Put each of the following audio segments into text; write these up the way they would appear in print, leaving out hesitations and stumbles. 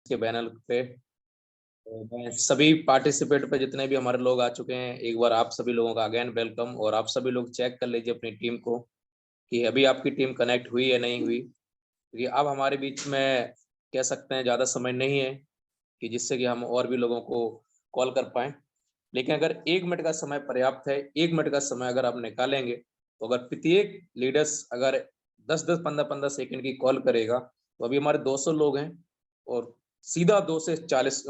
के बैनर पे तो मैं सभी पार्टिसिपेट पे जितने भी हमारे लोग आ चुके हैं, एक बार आप सभी लोगों का अगेन वेलकम। और आप सभी लोग चेक कर लीजिए अपनी टीम को कि अभी आपकी टीम कनेक्ट हुई या नहीं हुई, क्योंकि अब हमारे बीच में कह सकते हैं ज़्यादा समय नहीं है कि जिससे कि हम और भी लोगों को कॉल कर पाएँ। लेकिन अगर 1 मिनट का समय पर्याप्त है, 1 मिनट का समय अगर आप निकालेंगे, तो अगर प्रत्येक लीडर्स अगर 10-10, 15-15 सेकंड की कॉल करेगा, तो अभी हमारे 200 लोग हैं और सीधा 2 से 40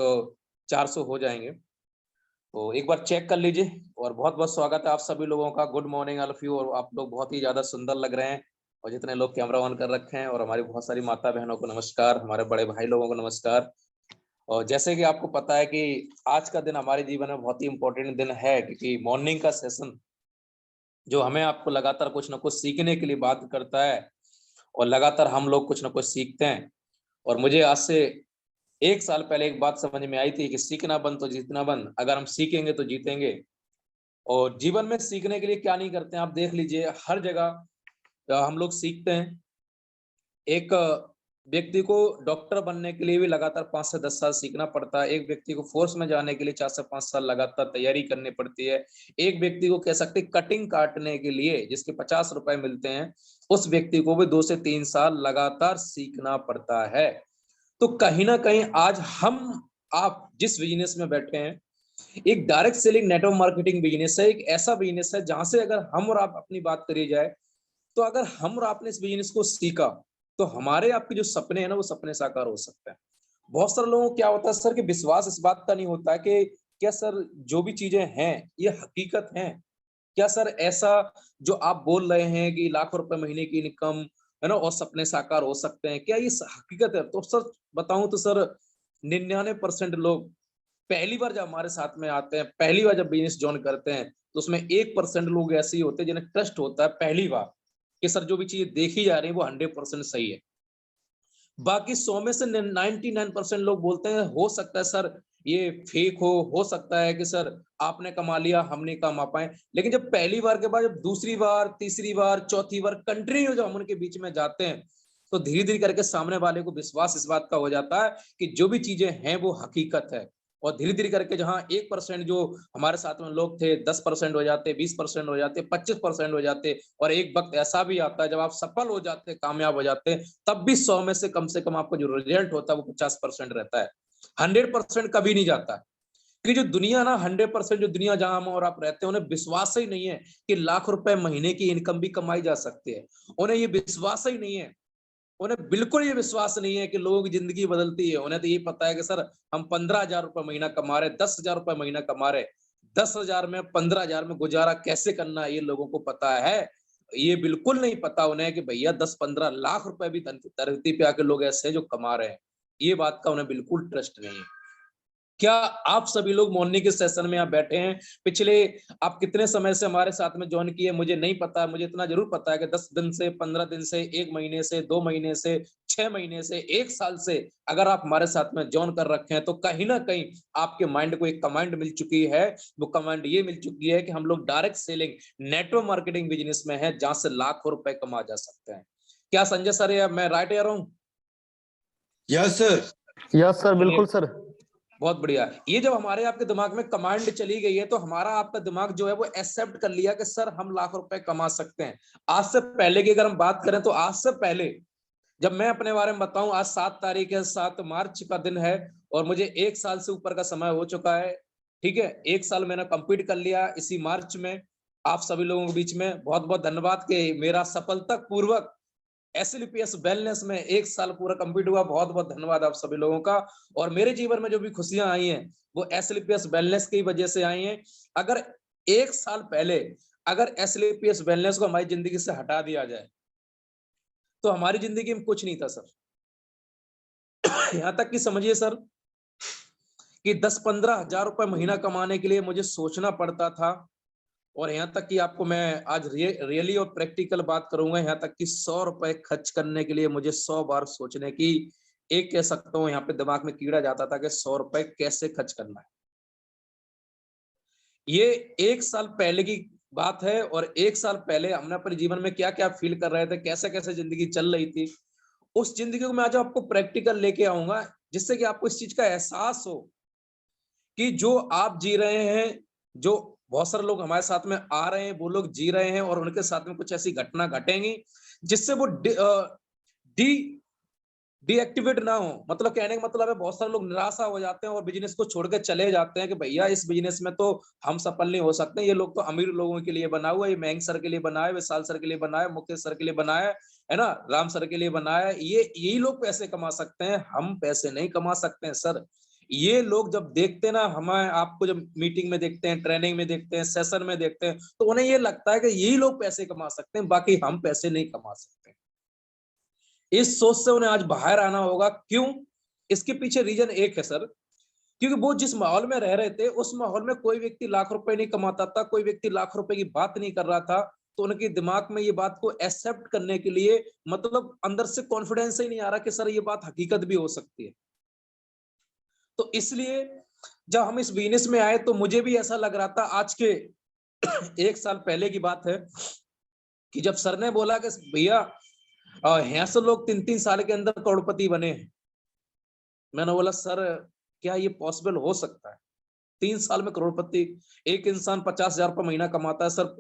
400 हो जाएँगे। तो एक बार चेक कर लीजिए और बहुत-बहुत स्वागत है आप सभी लोगों का। Good morning all of you. और आप लोग बहुत ही ज़्यादा सुंदर लग रहे हैं और जितने लोग कैमरा ऑन कर रखे हैं, और हमारी बहुत सारी माता-बहनों को नमस्कार, हमारे बड़े भाई लोगों को नमस्कार। और जैसे कि आपको पता है कि आज का दिन हमारे जीवन में बहुत ही इम्पोर्टेंट दिन है, क्योंकि मॉर्निंग का सेशन जो हमें आपको लगातार कुछ ना कुछ सीखने के लिए बात करता है और लगातार हम लोग कुछ ना कुछ सीखते हैं। और मुझे आज से 1 साल पहले एक बात समझ में आई थी कि सीखना बंद तो जीतना बंद। अगर हम सीखेंगे तो जीतेंगे। और जीवन में सीखने के लिए क्या नहीं करते हैं, आप देख लीजिए हर जगह हम लोग सीखते हैं। एक व्यक्ति को डॉक्टर बनने के लिए भी लगातार 5 से 10 साल सीखना पड़ता है। एक व्यक्ति को फोर्स में जाने के लिए 4 से 5 साल लगातार तैयारी करनी पड़ती है। एक व्यक्ति को कह सकते हैं कटिंग काटने के लिए जिसके 50 रुपए मिलते हैं, उस व्यक्ति को भी 2 से 3 साल लगातार सीखना पड़ता है। तो कहीं न कहीं आज हम आप जिस बिज़नेस में बैठे हैं, एक direct selling network marketing business है। एक ऐसा बिज़नेस है जहाँ से अगर हम और आप अपनी बात करी जाए, तो अगर हम और आपने इस बिज़नेस को सीखा, तो हमारे आपके जो सपने हैं ना, वो सपने साकार हो सकते हैं। बहुत सारे लोगों को क्या होता है सर कि विश्वास इस बात का नहीं होता है कि क्या सर जो भी चीज़ें हैं, ये हकीकत हैं? क्या सर ऐसा जो आप बोल रहे हैं कि लाखों रुपए महीने की इनकम, है ना, और सपने साकार हो सकते हैं, क्या ये हकीकत है? तो सर बताऊं तो सर 99% लोग पहली बार जब हमारे साथ में आते हैं, पहली बार जब बिजनेस ज्वाइन करते हैं, तो उसमें 1% लोग ऐसे ही होते हैं जिन्हें ट्रस्ट होता है पहली बार कि सर जो भी चीजें देखी जा रही है वो 100% सही है। बाकी 100 में से 99% लोग बोलते हैं हो सकता है सर ये फेक हो सकता है कि सर आपने कमा लिया हम नहीं कमा पाए। लेकिन जब पहली बार के बाद जब दूसरी बार, तीसरी बार, चौथी बार कंटिन्यू जब हम उनके बीच में जाते हैं, तो धीरे-धीरे करके सामने वाले को विश्वास इस बात का हो जाता है कि जो भी चीजें हैं वो हकीकत है। और धीरे-धीरे करके जहाँ 1% जो हमारे साथ में लोग थे 10% हो जाते, 20% हो जाते, 25% हो जाते, और एक वक़्त ऐसा भी आता है जब आप सफल हो जाते, कामयाब हो जाते, तब भी 100 में से कम आपका जो रिजल्ट होता है वो 50% रहता है। 100% कभी नहीं जाता। क्योंकि जो दुनिया ना 100% जो दुनिया जहाँ हम और आप रहते हैं, उन्हें विश्वास ही नहीं है कि लाख रुपए महीने की इनकम भी कमाई जा सकती है। उन्हें ये विश्वास ही नहीं है। उन्हें बिल्कुल ये विश्वास नहीं है कि लोगों की जिंदगी बदलती है। उन्हें तो ये पता है कि सर हम 15,000 रुपए महीना कमा रहे, 10,000 रुपए महीना कमा रहे, 10,000 में 15,000 में गुजारा कैसे करना है ये लोगों को पता है। ये बिल्कुल नहीं पता उन्हें कि भैया 10-15 लाख रुपए भी धरती पे आके लोग ऐसे हैं जो कमा रहे हैं। ये बात का उन्हें बिल्कुल ट्रस्ट नहीं है। क्या आप सभी लोग मॉर्निंग के सेशन में यहाँ बैठे हैं? पिछले आप कितने समय से हमारे साथ में जॉइन किए मुझे नहीं पता। मुझे इतना ज़रूर पता है कि 10 दिन से, 15 दिन से, 1 महीने से, 2 महीने से, 6 महीने से, 1 साल से अगर आप हमारे साथ में जॉइन कर रखे हैं, तो कहीं न कहीं आपके माइंड को एक कमांड मिल चुकी है। वो कमांड ये मिल चुकी है कि हम लोग direct selling, network marketing business में हैं, जहाँ से लाखों रुपए कमा जा सकते हैं। क्या संजय सर, या मैं राइट कह रहा हूँ? Yes sir. यस सर, बिल्कुल सर। बहुत बढ़िया। ये जब हमारे आपके दिमाग में कमांड चली गई है, तो हमारा आपका दिमाग जो है वो एक्सेप्ट कर लिया कि सर हम लाख रुपए कमा सकते हैं। आज से पहले की अगर हम बात करें, तो आज से पहले जब मैं अपने बारे में बताऊं, आज 7 तारीख है, 7 मार्च का दिन है, और मुझे 1 साल से ऊपर का समय हो चुका है। ठीक है, 1 साल मैंने कंप्लीट कर लिया इसी मार्च में। आप सभी लोगों के बीच में बहुत बहुत धन्यवाद कि मेरा सफलता पूर्वक एसएलपीएस वेलनेस में 1 साल पूरा कंप्लीट हुआ। बहुत बहुत धन्यवाद आप सभी लोगों का। और मेरे जीवन में जो भी खुशियां आई हैं, वो एसएलपीएस वेलनेस की वजह से आई हैं। अगर 1 साल पहले अगर एसएलपीएस वेलनेस को हमारी जिंदगी से हटा दिया जाए, तो हमारी जिंदगी में कुछ नहीं था सर। यहां तक कि समझिए सर कि 10-15 हजार रुपए महीना कमाने के लिए मुझे सोचना पड़ता था। और यहाँ तक कि आपको मैं आज रियली और प्रैक्टिकल बात करूंगा, यहाँ तक कि 100 रुपए खर्च करने के लिए मुझे 100 बार सोचने की, एक कह सकता हूँ यहाँ पे दिमाग में कीड़ा जाता था कि 100 रुपए कैसे खर्च करना है। ये 1 साल पहले की बात है। और 1 साल पहले हमने अपने जीवन में क्या क्या फील कर रहे थे, कैसे कैसे जिंदगी चल रही थी, उस जिंदगी को मैं आज आपको प्रैक्टिकल लेके आऊंगा, जिससे कि आपको इस चीज का एहसास हो कि जो आप जी रहे हैं, जो बहुत सारे लोग हमारे साथ में आ रहे हैं, वो लोग जी रहे हैं और उनके साथ में कुछ ऐसी घटना घटेंगी जिससे वो डीएक्टिवेट ना हो। मतलब कहने का मतलब है बहुत सारे लोग निराशा हो जाते हैं और बिजनेस को छोड़ के चले जाते हैं कि भैया इस बिजनेस में तो हम सफल नहीं हो सकते, ये लोग तो अमीर लोगों के लिए बना हुआ है, ये महंग सर के लिए बना है, विशाल सर के लिए बना है, मुकेश सर के लिए बना है ना, राम सर के लिए बना है, ये यही लोग पैसे कमा सकते हैं, हम पैसे नहीं कमा सकते हैं सर। ये लोग जब देखते हैं ना, हमें आपको जब मीटिंग में देखते हैं, ट्रेनिंग में देखते हैं, सेशन में देखते हैं, तो उन्हें ये लगता है कि यही लोग पैसे कमा सकते हैं, बाकी हम पैसे नहीं कमा सकते। इस सोच से उन्हें आज बाहर आना होगा। क्यों? इसके पीछे रीजन एक है सर, क्योंकि वो जिस माहौल में रह रहे थे उस माहौल में कोई व्यक्ति लाख रुपए नहीं कमाता था, कोई व्यक्ति लाख रुपए की बात नहीं कर रहा था, तो उनके दिमाग में ये बात को एक्सेप्ट करने के लिए मतलब अंदर से कॉन्फिडेंस ही नहीं आ रहा कि सर ये बात हकीकत भी हो सकती है। तो इसलिए जब हम इस बिजनेस में आए तो मुझे भी ऐसा लग रहा था, आज के 1 साल पहले की बात है कि जब सर ने बोला कि भैया यहाँ से लोग 3-3 साल के अंदर करोड़पति बने हैं, मैंने बोला सर क्या ये पॉसिबल हो सकता है? 3 साल में करोड़पति? एक इंसान 50,000 रुपए महीना कमाता है सर,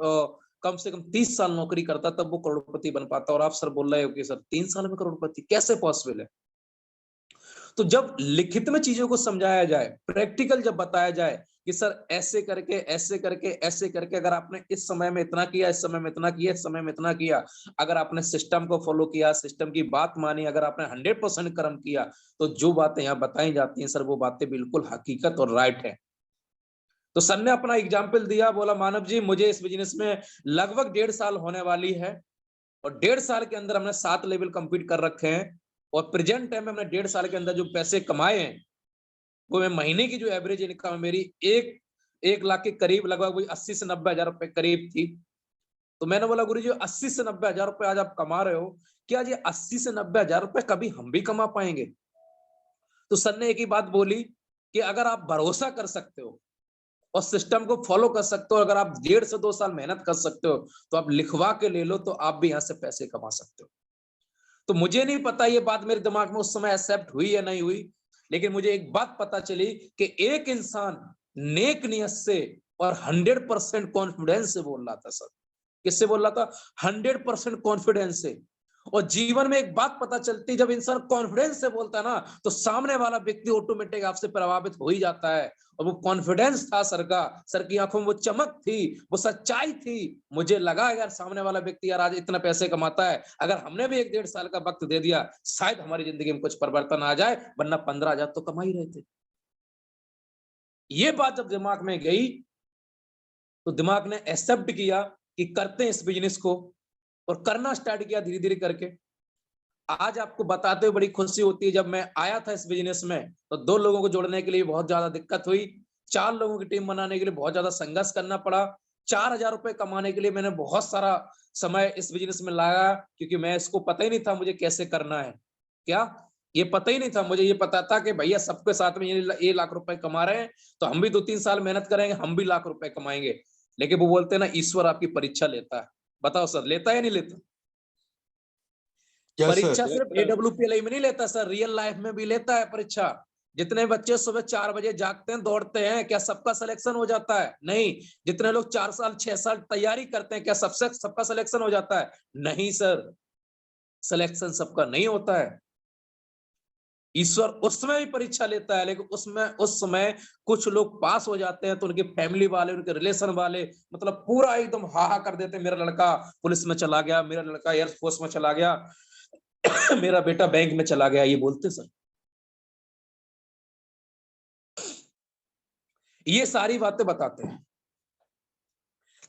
कम से कम 30 साल नौकरी करता तब वो करोड़पति बन पाता, और आप सर बोल रहे हो कि सर 3 साल में करोड़पति कैसे पॉसिबल है? तो जब लिखित में चीजों को समझाया जाए, प्रैक्टिकल जब बताया जाए कि सर ऐसे करके ऐसे करके ऐसे करके अगर आपने इस समय में इतना किया, इस समय में इतना किया, इस समय में इतना किया, अगर आपने सिस्टम को फॉलो किया, सिस्टम की बात मानी, अगर आपने 100% कर्म किया, तो जो बातें यहाँ बताई जाती हैं सर वो बातें बिल्कुल हकीकत और राइट है। तो सर ने अपना एग्जाम्पल दिया, बोला मानव जी मुझे इस बिजनेस में लगभग 1.5 साल होने वाली है और 1.5 साल के अंदर हमने 7 लेवल कंप्लीट कर रखे हैं और प्रेजेंट टाइम में हमने 1.5 साल के अंदर जो पैसे कमाए हैं वो मैं महीने की जो एवरेज इनकम है मेरी 1 लाख के करीब, लगभग वही 80 से 90 हजार रुपए करीब थी। तो मैंने बोला गुरु जी 80 से 90 हजार रुपए आज आप कमा रहे हो, क्या ये 80 से 90 हजार रुपए कभी हम भी कमा पाएंगे? तो सर ने एक ही बात बोली कि अगर आप भरोसा कर सकते हो और सिस्टम को फॉलो कर सकते हो, अगर आप 1.5 से 2 साल मेहनत कर सकते हो तो आप लिखवा के ले लो, तो आप भी यहाँ से पैसे कमा सकते हो। तो मुझे नहीं पता ये बात मेरे दिमाग में उस समय एक्सेप्ट हुई या नहीं हुई, लेकिन मुझे एक बात पता चली कि एक इंसान नेक नियत से और 100% कॉन्फिडेंस से बोल रहा था सर। किससे बोल रहा था? 100% कॉन्फिडेंस से। और जीवन में एक बात पता चलती, जब इंसान कॉन्फिडेंस से बोलता है ना तो सामने वाला व्यक्ति ऑटोमेटिक आपसे प्रभावित हो ही जाता है। और वो कॉन्फिडेंस था सर का, सर की आंखों में वो चमक थी, वो सच्चाई थी। मुझे लगा यार सामने वाला व्यक्ति यार आज इतना पैसे कमाता है, अगर हमने भी 1-1.5 साल का वक्त दे दिया शायद हमारी जिंदगी में कुछ परिवर्तन आ जाए, वरना 15,000 तो कमा ही रहे थे। ये बात जब दिमाग में गई तो दिमाग ने एक्सेप्ट किया कि करते हैं इस बिजनेस को, और करना स्टार्ट किया धीरे धीरे करके। आज आपको बताते हुए बड़ी खुशी होती है, जब मैं आया था इस बिजनेस में तो 2 लोगों को जोड़ने के लिए बहुत ज्यादा दिक्कत हुई, 4 लोगों की टीम बनाने के लिए बहुत ज्यादा संघर्ष करना पड़ा, 4,000 रुपए कमाने के लिए मैंने बहुत सारा समय इस बिजनेस में लगाया, क्योंकि मैं इसको पता ही नहीं था मुझे कैसे करना है। क्या ये पता ही नहीं था मुझे? ये पता था कि भैया सबके साथ में ये लाख रुपए कमा रहे हैं तो हम भी 2-3 साल मेहनत करेंगे, हम भी लाख रुपए कमाएंगे। लेकिन वो बोलते हैं ना ईश्वर आपकी परीक्षा लेता है। बताओ सर लेता है या नहीं लेता? यस परीक्षा सर। सिर्फ AWPLI में नहीं लेता सर, रियल लाइफ में भी लेता है परीक्षा। जितने बच्चे सुबह 4 बजे जागते हैं, दौड़ते हैं, क्या सबका सिलेक्शन हो जाता है? नहीं। जितने लोग 4 साल 6 साल तैयारी करते हैं, क्या सबका सिलेक्शन हो जाता है? नहीं सर, सिलेक्शन सबका नहीं होता है। ईश्वर उस समय भी परीक्षा लेता है, लेकिन उस समय कुछ लोग पास हो जाते हैं तो उनके फैमिली वाले, उनके रिलेशन वाले मतलब पूरा एकदम हाहा कर देते हैं, मेरा लड़का पुलिस में चला गया, मेरा लड़का एयरफोर्स में चला गया, मेरा बेटा बैंक में चला गया, ये बोलते सर। ये सारी बातें बताते हैं।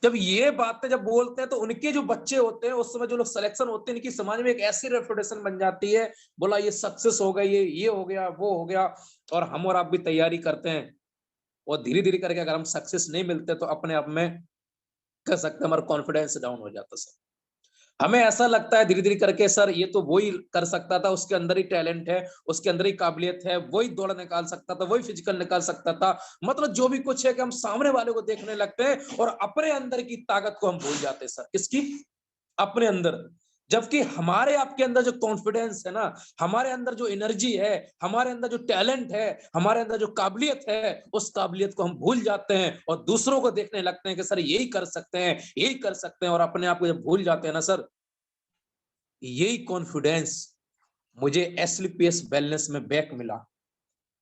जब ये बातें जब बोलते हैं तो उनके जो बच्चे होते हैं उस समय जो लोग सिलेक्शन होते हैं, इनकी समाज में एक ऐसी रेपुटेशन बन जाती है, बोला ये सक्सेस हो गई, ये हो गया, वो हो गया, और हम और आप भी तैयारी करते हैं और धीरे धीरे करके अगर हम सक्सेस नहीं मिलते तो अपने आप में कह सकते हैं हमारा कॉन्फिडेंस डाउन हो जाता सर। हमें ऐसा लगता है धीरे धीरे करके सर ये तो वही कर सकता था, उसके अंदर ही टैलेंट है, उसके अंदर ही काबिलियत है, वही दौड़ निकाल सकता था, वही फिजिकल निकाल सकता था, मतलब जो भी कुछ है कि हम सामने वाले को देखने लगते हैं और अपने अंदर की ताकत को हम भूल जाते हैं सर। किसकी? अपने अंदर। जबकि हमारे आपके अंदर जो कॉन्फिडेंस है ना, हमारे अंदर जो एनर्जी है, हमारे अंदर जो टैलेंट है, हमारे अंदर जो काबिलियत है, उस काबिलियत को हम भूल जाते हैं और दूसरों को देखने लगते हैं कि सर यही कर सकते हैं, यही कर सकते हैं, और अपने आप को जब भूल जाते हैं ना सर, यही कॉन्फिडेंस मुझे एसलीपीएस वेलनेस में बैक मिला।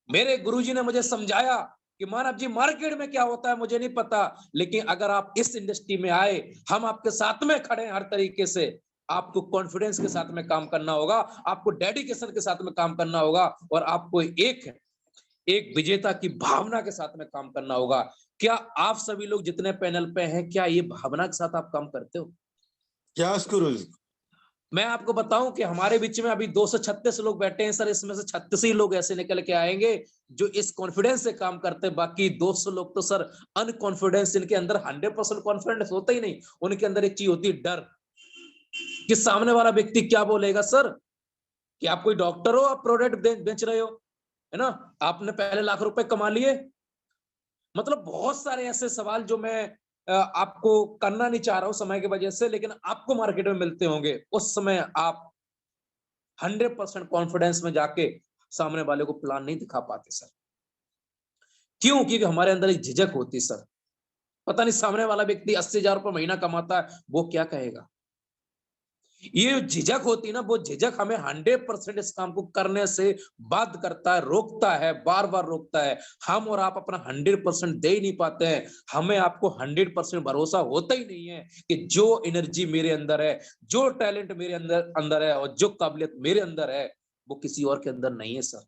मेरे गुरुजी ने मुझे समझाया कि मानव जी, मार्केट में क्या होता है मुझे नहीं पता, लेकिन अगर आप इस इंडस्ट्री में आए, हम आपके साथ में खड़े हैं हर तरीके से। आपको कॉन्फिडेंस के साथ में काम करना होगा, आपको डेडिकेशन के साथ में काम करना होगा, और आपको एक एक विजेता की भावना के साथ में काम करना होगा। क्या आप सभी लोग जितने पैनल पे हैं, क्या ये भावना के साथ आप काम करते हो? Yes, Guruji. मैं आपको बताऊं कि हमारे बीच में अभी 236 लोग बैठे हैं सर, इसमें से 36 ही लोग ऐसे निकल के आएंगे जो इस कॉन्फिडेंस से काम करते हैं। बाकी 200 लोग तो सर अनकॉन्फिडेंस, इनके अंदर 100% कॉन्फिडेंस होता ही नहीं। उनके अंदर एक चीज होती है, डर, कि सामने वाला व्यक्ति क्या बोलेगा। सर, कि आप कोई डॉक्टर हो, आप प्रोडक्ट बेच रहे हो, है ना, आपने पहले लाख रुपए कमा लिए। मतलब बहुत सारे ऐसे सवाल जो मैं आपको करना नहीं चाह रहा हूं समय की वजह से, लेकिन आपको मार्केट में मिलते होंगे। उस समय आप 100% कॉन्फिडेंस में जाके सामने वाले को प्लान नहीं दिखा पाते सर। क्यों? क्योंकि हमारे अंदर एक झिझक होती सर। पता नहीं सामने वाला व्यक्ति 80,000 रुपये महीना कमाता है, वो क्या कहेगा। ये जो झिझक होती है ना, वो झिझक हमें 100% इस काम को करने से बाध्य करता है, रोकता है, बार बार रोकता है। हम और आप अपना 100% दे ही नहीं पाते हैं। हमें आपको 100% भरोसा होता ही नहीं है कि जो एनर्जी मेरे अंदर है, जो टैलेंट मेरे अंदर अंदर है, और जो काबिलियत मेरे अंदर है, वो किसी और के अंदर नहीं है सर।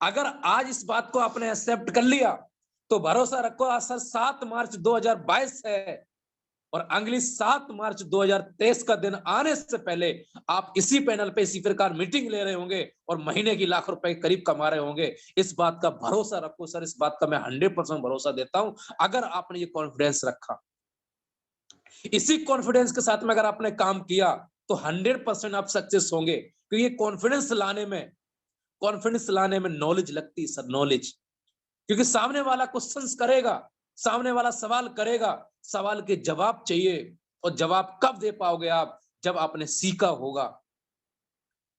अगर आज इस बात को आपने एक्सेप्ट कर लिया, तो भरोसा रखो, आज सर 7 मार्च 2022 है, और अगली 7 मार्च 2023 का दिन आने से पहले आप इसी पैनल पे इसी प्रकार मीटिंग ले रहे होंगे और महीने की लाख रुपए के करीब कमा रहे होंगे। इस बात का भरोसा रखो सर, इस बात का मैं 100% भरोसा देता हूं। अगर आपने ये कॉन्फिडेंस रखा, इसी कॉन्फिडेंस के साथ में अगर आपने काम किया, तो 100% आप सक्सेस होंगे। क्योंकि ये कॉन्फिडेंस लाने में नॉलेज लगती है सर, नॉलेज। क्योंकि सामने वाला क्वेश्चंस करेगा, सामने वाला सवाल करेगा, सवाल के जवाब चाहिए, और जवाब कब दे पाओगे आप? जब आपने सीखा होगा।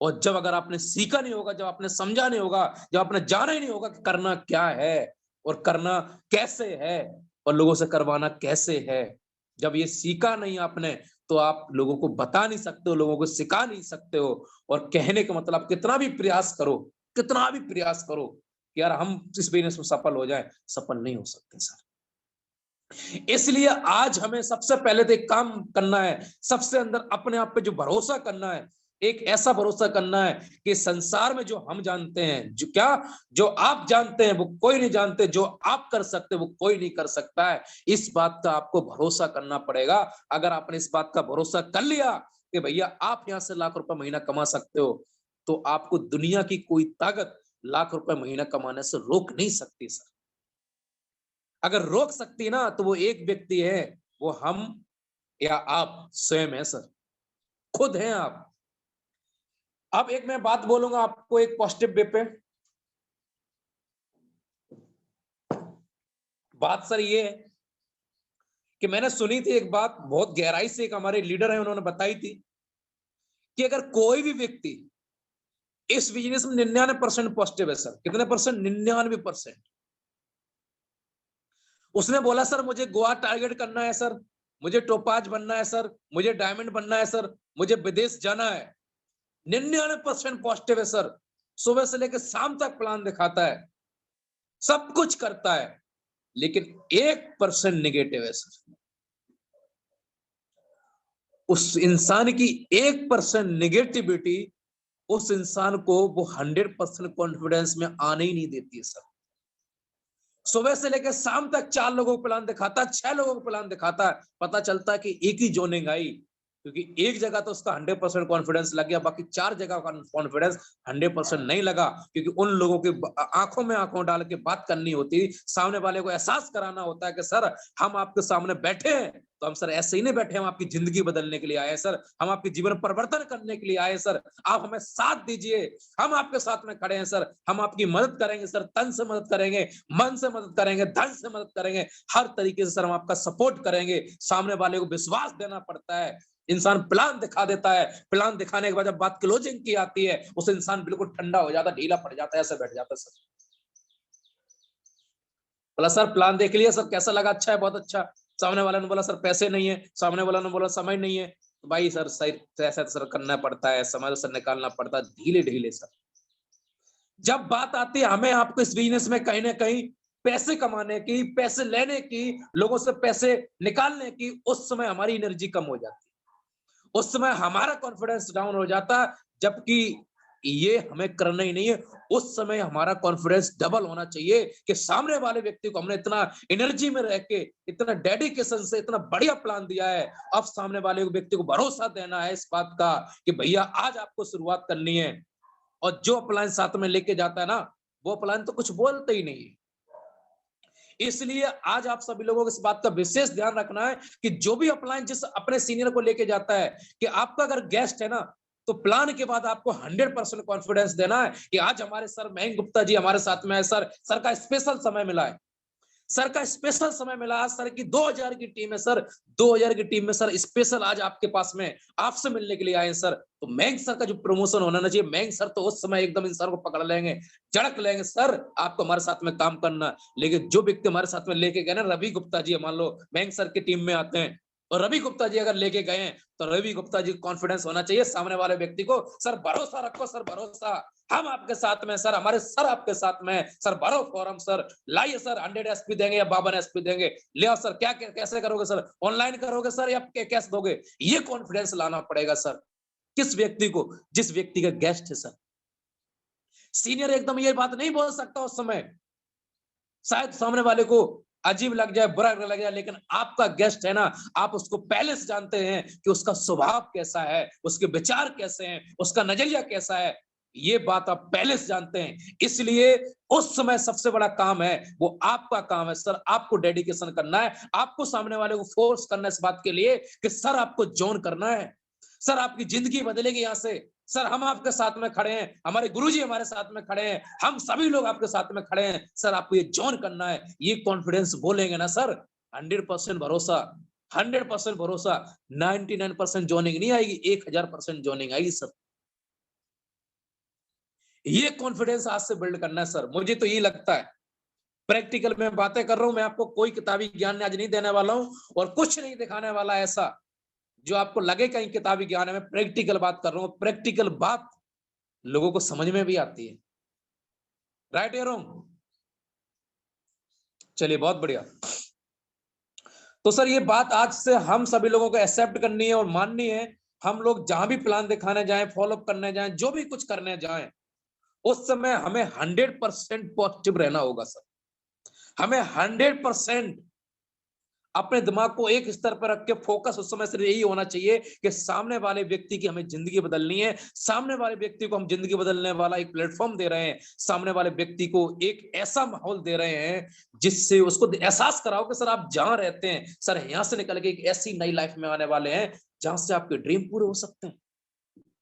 और जब अगर आपने सीखा नहीं होगा, जब आपने समझा नहीं होगा, जब आपने जाना ही नहीं होगा कि करना क्या है और करना कैसे है और लोगों से करवाना कैसे है, जब ये सीखा नहीं आपने, तो आप लोगों को बता नहीं सकते हो, लोगों को सिखा नहीं सकते हो। और कहने का मतलब, कितना भी प्रयास करो, कितना भी प्रयास करो कि यार हम इस बिजनेस में सफल हो जाए, सफल नहीं हो सकते सर। इसलिए आज हमें सबसे पहले तो एक काम करना है, सबसे अंदर अपने आप पे जो भरोसा करना है, एक ऐसा भरोसा करना है कि संसार में जो हम जानते हैं, जो आप जानते हैं वो कोई नहीं जानते, जो आप कर सकते वो कोई नहीं कर सकता है। इस बात का आपको भरोसा करना पड़ेगा। अगर आपने इस बात का भरोसा कर लिया कि भैया आप यहां से लाख रुपए महीना कमा सकते हो, तो आपको दुनिया की कोई ताकत लाख रुपए महीना कमाने से रोक नहीं सकती सर। अगर रोक सकती है ना, तो वो एक व्यक्ति है, वो हम या आप स्वयं है सर, खुद हैं आप। अब एक मैं बात बोलूंगा आपको एक पॉजिटिव वे पे। बात सर ये है कि मैंने सुनी थी एक बात बहुत गहराई से, एक हमारे लीडर है उन्होंने बताई थी कि अगर कोई भी व्यक्ति इस बिजनेस में 99% पॉजिटिव है सर। कितने परसेंट? 99%। उसने बोला सर मुझे गोवा टारगेट करना है सर, मुझे टोपाज बनना है सर, मुझे डायमंड बनना है सर, मुझे विदेश जाना है। 99% पॉजिटिव है सर, सुबह से लेकर शाम तक प्लान दिखाता है, सब कुछ करता है, लेकिन 1% निगेटिव है सर। उस इंसान की 1% निगेटिविटी उस इंसान को वो 100% कॉन्फिडेंस में आने ही नहीं देती है सर। सुबह से लेकर शाम तक 4 लोगों को प्लान दिखाता है, 6 लोगों को प्लान दिखाता है, पता चलता है कि एक ही जोनिंग आई, क्योंकि एक जगह तो उसका 100% कॉन्फिडेंस लग गया, बाकी 4 जगह का कॉन्फिडेंस 100% नहीं लगा। क्योंकि उन लोगों के आंखों में आंखों डाल के बात करनी होती, सामने वाले को एहसास कराना होता है कि सर हम आपके सामने बैठे हैं, तो हम सर ऐसे ही नहीं बैठे, हम आपकी जिंदगी बदलने के लिए आए सर, हम आपके जीवन परिवर्तन करने के लिए आए सर, आप हमें साथ दीजिए, हम आपके साथ में खड़े हैं सर, हम आपकी मदद करेंगे सर, तन से मदद करेंगे, मन से मदद करेंगे, धन से मदद करेंगे, हर तरीके से सर हम आपका सपोर्ट करेंगे। सामने वाले को विश्वास देना पड़ता है। इंसान प्लान दिखा देता है, प्लान दिखाने के बाद जब बात क्लोजिंग की आती है उस इंसान बिल्कुल ठंडा हो जाता, ढीला पड़ जाता है, ऐसे बैठ जाता है। सर बोला सर प्लान देख लिया सर, कैसा लगा? अच्छा है, बहुत अच्छा। सामने वाले ने बोला सर पैसे नहीं है, सामने वाला ने बोला समय नहीं है। तो भाई सर सही ऐसा सर करना पड़ता है, समय सर निकालना पड़ता है, ढीले ढीले सर। जब बात आती है हमें आपको इस बिजनेस में कहीं ना कहीं पैसे कमाने की, पैसे लेने की, लोगों से पैसे निकालने की, उस समय हमारी एनर्जी कम हो जाती है, उस समय हमारा कॉन्फिडेंस डाउन हो जाता, जबकि ये हमें करना ही नहीं है। उस समय हमारा कॉन्फिडेंस डबल होना चाहिए कि सामने वाले व्यक्ति को हमने इतना एनर्जी में रह के, इतना डेडिकेशन से इतना बढ़िया प्लान दिया है, अब सामने वाले व्यक्ति को भरोसा देना है इस बात का कि भैया आज आपको शुरुआत करनी है। और जो प्लान साथ में लेके जाता है ना, वो प्लान तो कुछ बोलते ही नहीं। इसलिए आज आप सभी लोगों को इस बात का विशेष ध्यान रखना है कि जो भी अपलाइन जिस अपने सीनियर को लेके जाता है, कि आपका अगर गेस्ट है ना, तो प्लान के बाद आपको 100% कॉन्फिडेंस देना है कि आज हमारे सर मयंक गुप्ता जी हमारे साथ में है। सर का स्पेशल समय मिला है, सर का स्पेशल समय मिला। आज सर की 2000 की टीम है सर, 2000 की टीम में सर स्पेशल आज आपके पास में आपसे मिलने के लिए आए हैं सर। तो मयंक सर का जो प्रमोशन होना चाहिए, मयंक सर तो उस समय एकदम इंसान को पकड़ लेंगे, झड़क लेंगे, सर आपको हमारे साथ में काम करना। लेकिन जो व्यक्ति हमारे साथ में लेके गए ना, रवि गुप्ता जी मान लो मयंक सर की टीम में आते हैं, और रवि गुप्ता जी अगर लेके गए हैं, तो रवि गुप्ता जी कॉन्फिडेंस होना चाहिए सामने वाले व्यक्ति को, सर भरोसा रखो, सर भरोसा, हम आपके साथ में सर, हमारे सर आपके साथ में सर, भरो फॉर्म सर, लाइए सर 100 एसपी देंगे या 52 एसपी देंगे, ले आओ सर। क्या कैसे करोगे सर? ऑनलाइन करोगे सर या कैश दोगे? ये कॉन्फिडेंस लाना पड़ेगा सर किस व्यक्ति को? जिस व्यक्ति का गेस्ट है सर। सीनियर एकदम ये बात नहीं बोल सकता उस समय, शायद सामने वाले को अजीब लग जाए, बुरा लग जाए, लेकिन आपका गेस्ट है ना, आप उसको पहले से जानते हैं कि उसका स्वभाव कैसा है, उसके विचार कैसे हैं, उसका नजरिया कैसा है, ये बात आप पहले से जानते हैं। इसलिए उस समय सबसे बड़ा काम है वो आपका काम है सर, आपको डेडिकेशन करना है, आपको सामने वाले को फोर्स करना है इस बात के लिए कि सर आपको जॉइन करना है, सर आपकी जिंदगी बदलेगी यहां से, सर हम आपके साथ में खड़े हैं, हमारे गुरुजी हमारे साथ में खड़े हैं, हम सभी लोग आपके साथ में खड़े हैं, सर आपको ये जॉइन करना है। ये कॉन्फिडेंस बोलेंगे ना सर, 100% भरोसा, 100% भरोसा, 99% जॉइनिंग नहीं आएगी, 1000% जॉइनिंग आएगी सर। ये कॉन्फिडेंस आज से बिल्ड करना है सर, मुझे तो ये लगता है। प्रैक्टिकल में बातें कर रहा हूं, मैं आपको कोई किताबी ज्ञान आज नहीं देने वाला हूं और कुछ नहीं दिखाने वाला ऐसा जो आपको लगे कहीं किताबी ज्ञान है। मैं प्रैक्टिकल बात कर रहा हूं, प्रैक्टिकल बात लोगों को समझ में भी आती है। राइट या रॉन्ग? चलिए बहुत बढ़िया। तो सर ये बात आज से हम सभी लोगों को एक्सेप्ट करनी है और माननी है। हम लोग जहां भी प्लान दिखाने जाएं, फॉलो अप करने जाएं, जो भी कुछ करने जाएं, उस समय हमें 100% पॉजिटिव रहना होगा सर। हमें 100% अपने दिमाग को एक स्तर पर रख के फोकस उस समय सिर्फ यही होना चाहिए कि सामने वाले व्यक्ति की हमें जिंदगी बदलनी है, सामने वाले व्यक्ति को हम जिंदगी बदलने वाला एक प्लेटफॉर्म दे रहे हैं, सामने वाले व्यक्ति को एक ऐसा माहौल दे रहे हैं जिससे उसको एहसास कराओ कि सर आप जहां रहते हैं सर, यहां से निकल के एक ऐसी नई लाइफ में आने वाले हैं जहां से आपके ड्रीम पूरे हो सकते हैं।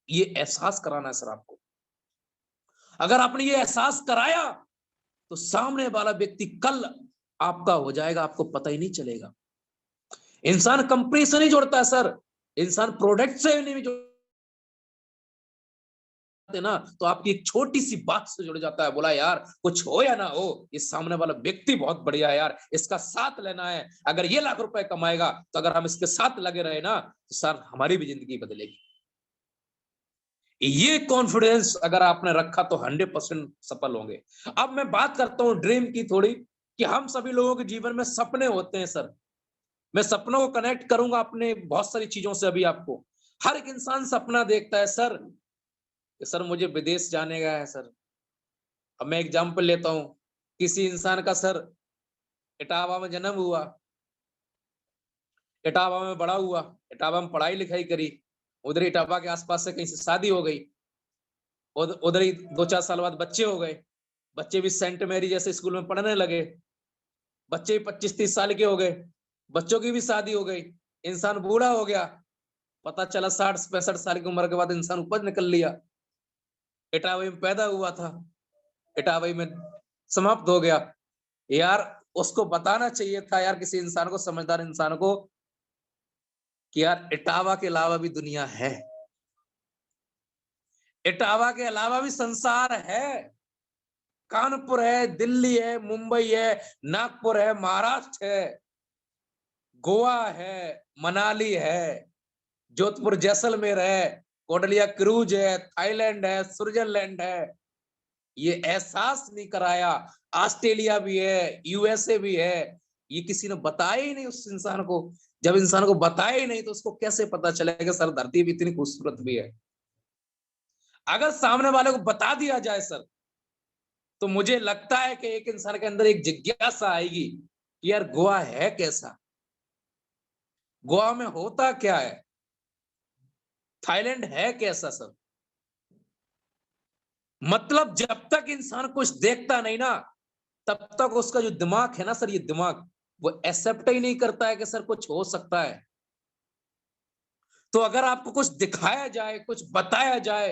ये एहसास कराना है सर आपको। अगर आपने ये एहसास कराया तो सामने वाला व्यक्ति कल आपका हो जाएगा, आपको पता ही नहीं चलेगा। इंसान कंपनी से नहीं जुड़ता है सर, इंसान प्रोडक्ट से नहीं जुड़ते ना, तो आपकी एक छोटी सी बात से जुड़ जाता है। बोला यार कुछ हो या ना हो, इस सामने वाला व्यक्ति बहुत बढ़िया है यार, इसका साथ लेना है। अगर ये लाख रुपए कमाएगा तो अगर हम इसके साथ लगे रहे ना, तो सर हमारी भी जिंदगी बदलेगी। ये कॉन्फिडेंस अगर आपने रखा तो 100% सफल होंगे। अब मैं बात करता हूं ड्रीम की थोड़ी, कि हम सभी लोगों के जीवन में सपने होते हैं सर। मैं सपनों को कनेक्ट करूंगा अपने बहुत सारी चीजों से। अभी आपको हर एक इंसान सपना देखता है सर, कि सर मुझे विदेश जाने का है सर। अब मैं एग्जांपल लेता हूं, किसी इंसान का सर इटावा में जन्म हुआ, इटावा में बड़ा हुआ, इटावा में पढ़ाई लिखाई करी, उधर इटावा के आसपास से कहीं से शादी हो गई, उधर ही 2-4 साल बाद बच्चे हो गए, बच्चे भी सेंट मैरी जैसे स्कूल में पढ़ने लगे, बच्चे भी 25-30 साल के हो गए, बच्चों की भी शादी हो गई, इंसान बूढ़ा हो गया, पता चला 60-65 साल की उम्र के बाद इंसान उपज निकल लिया। इटावा में पैदा हुआ था, इटावा में समाप्त हो गया। यार उसको बताना चाहिए था यार किसी इंसान को, समझदार इंसान को, कि यार इटावा के अलावा भी दुनिया है, इटावा के अलावा भी संसार है। कानपुर है, दिल्ली है, मुंबई है, नागपुर है, महाराष्ट्र है, गोवा है, मनाली है, जोधपुर जैसलमेर है, कोटलिया क्रूज है, थाईलैंड है, स्विट्जरलैंड है। ये एहसास नहीं कराया। ऑस्ट्रेलिया भी है, यूएसए भी है। ये किसी ने बताया ही नहीं उस इंसान को। जब इंसान को बताया ही नहीं तो उसको कैसे पता चलेगा सर धरती भी इतनी खूबसूरत भी है। अगर सामने वाले को बता दिया जाए सर, तो मुझे लगता है कि एक इंसान के अंदर एक जिज्ञासा आएगी कि यार गोवा है कैसा, गोवा में होता क्या है, थाईलैंड है कैसा सर। मतलब जब तक इंसान कुछ देखता नहीं ना, तब तक उसका जो दिमाग है ना सर, ये दिमाग वो एक्सेप्ट ही नहीं करता है कि सर कुछ हो सकता है। तो अगर आपको कुछ दिखाया जाए, कुछ बताया जाए,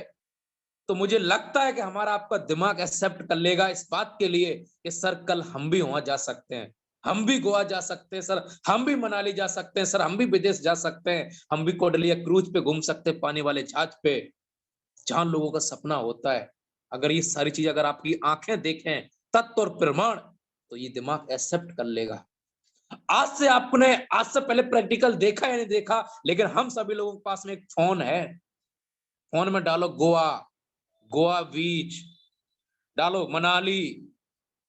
तो मुझे लगता है कि हमारा आपका दिमाग एक्सेप्ट कर लेगा इस बात के लिए कि सर कल हम भी वहां जा सकते हैं, हम भी गोवा जा सकते हैं सर, हम भी मनाली जा सकते हैं सर, हम भी विदेश जा सकते हैं, हम भी कोडलिया क्रूज पे घूम सकते हैं, पानी वाले जहाज पे, जहां लोगों का सपना होता है। अगर ये सारी चीज अगर आपकी आंखें देखें, तत्व और प्रमाण, तो ये दिमाग एक्सेप्ट कर लेगा। आज से पहले प्रैक्टिकल देखा या नहीं देखा, लेकिन हम सभी लोगों के पास में एक फोन है। फोन में डालो गोवा, गोवा बीच, डालो मनाली,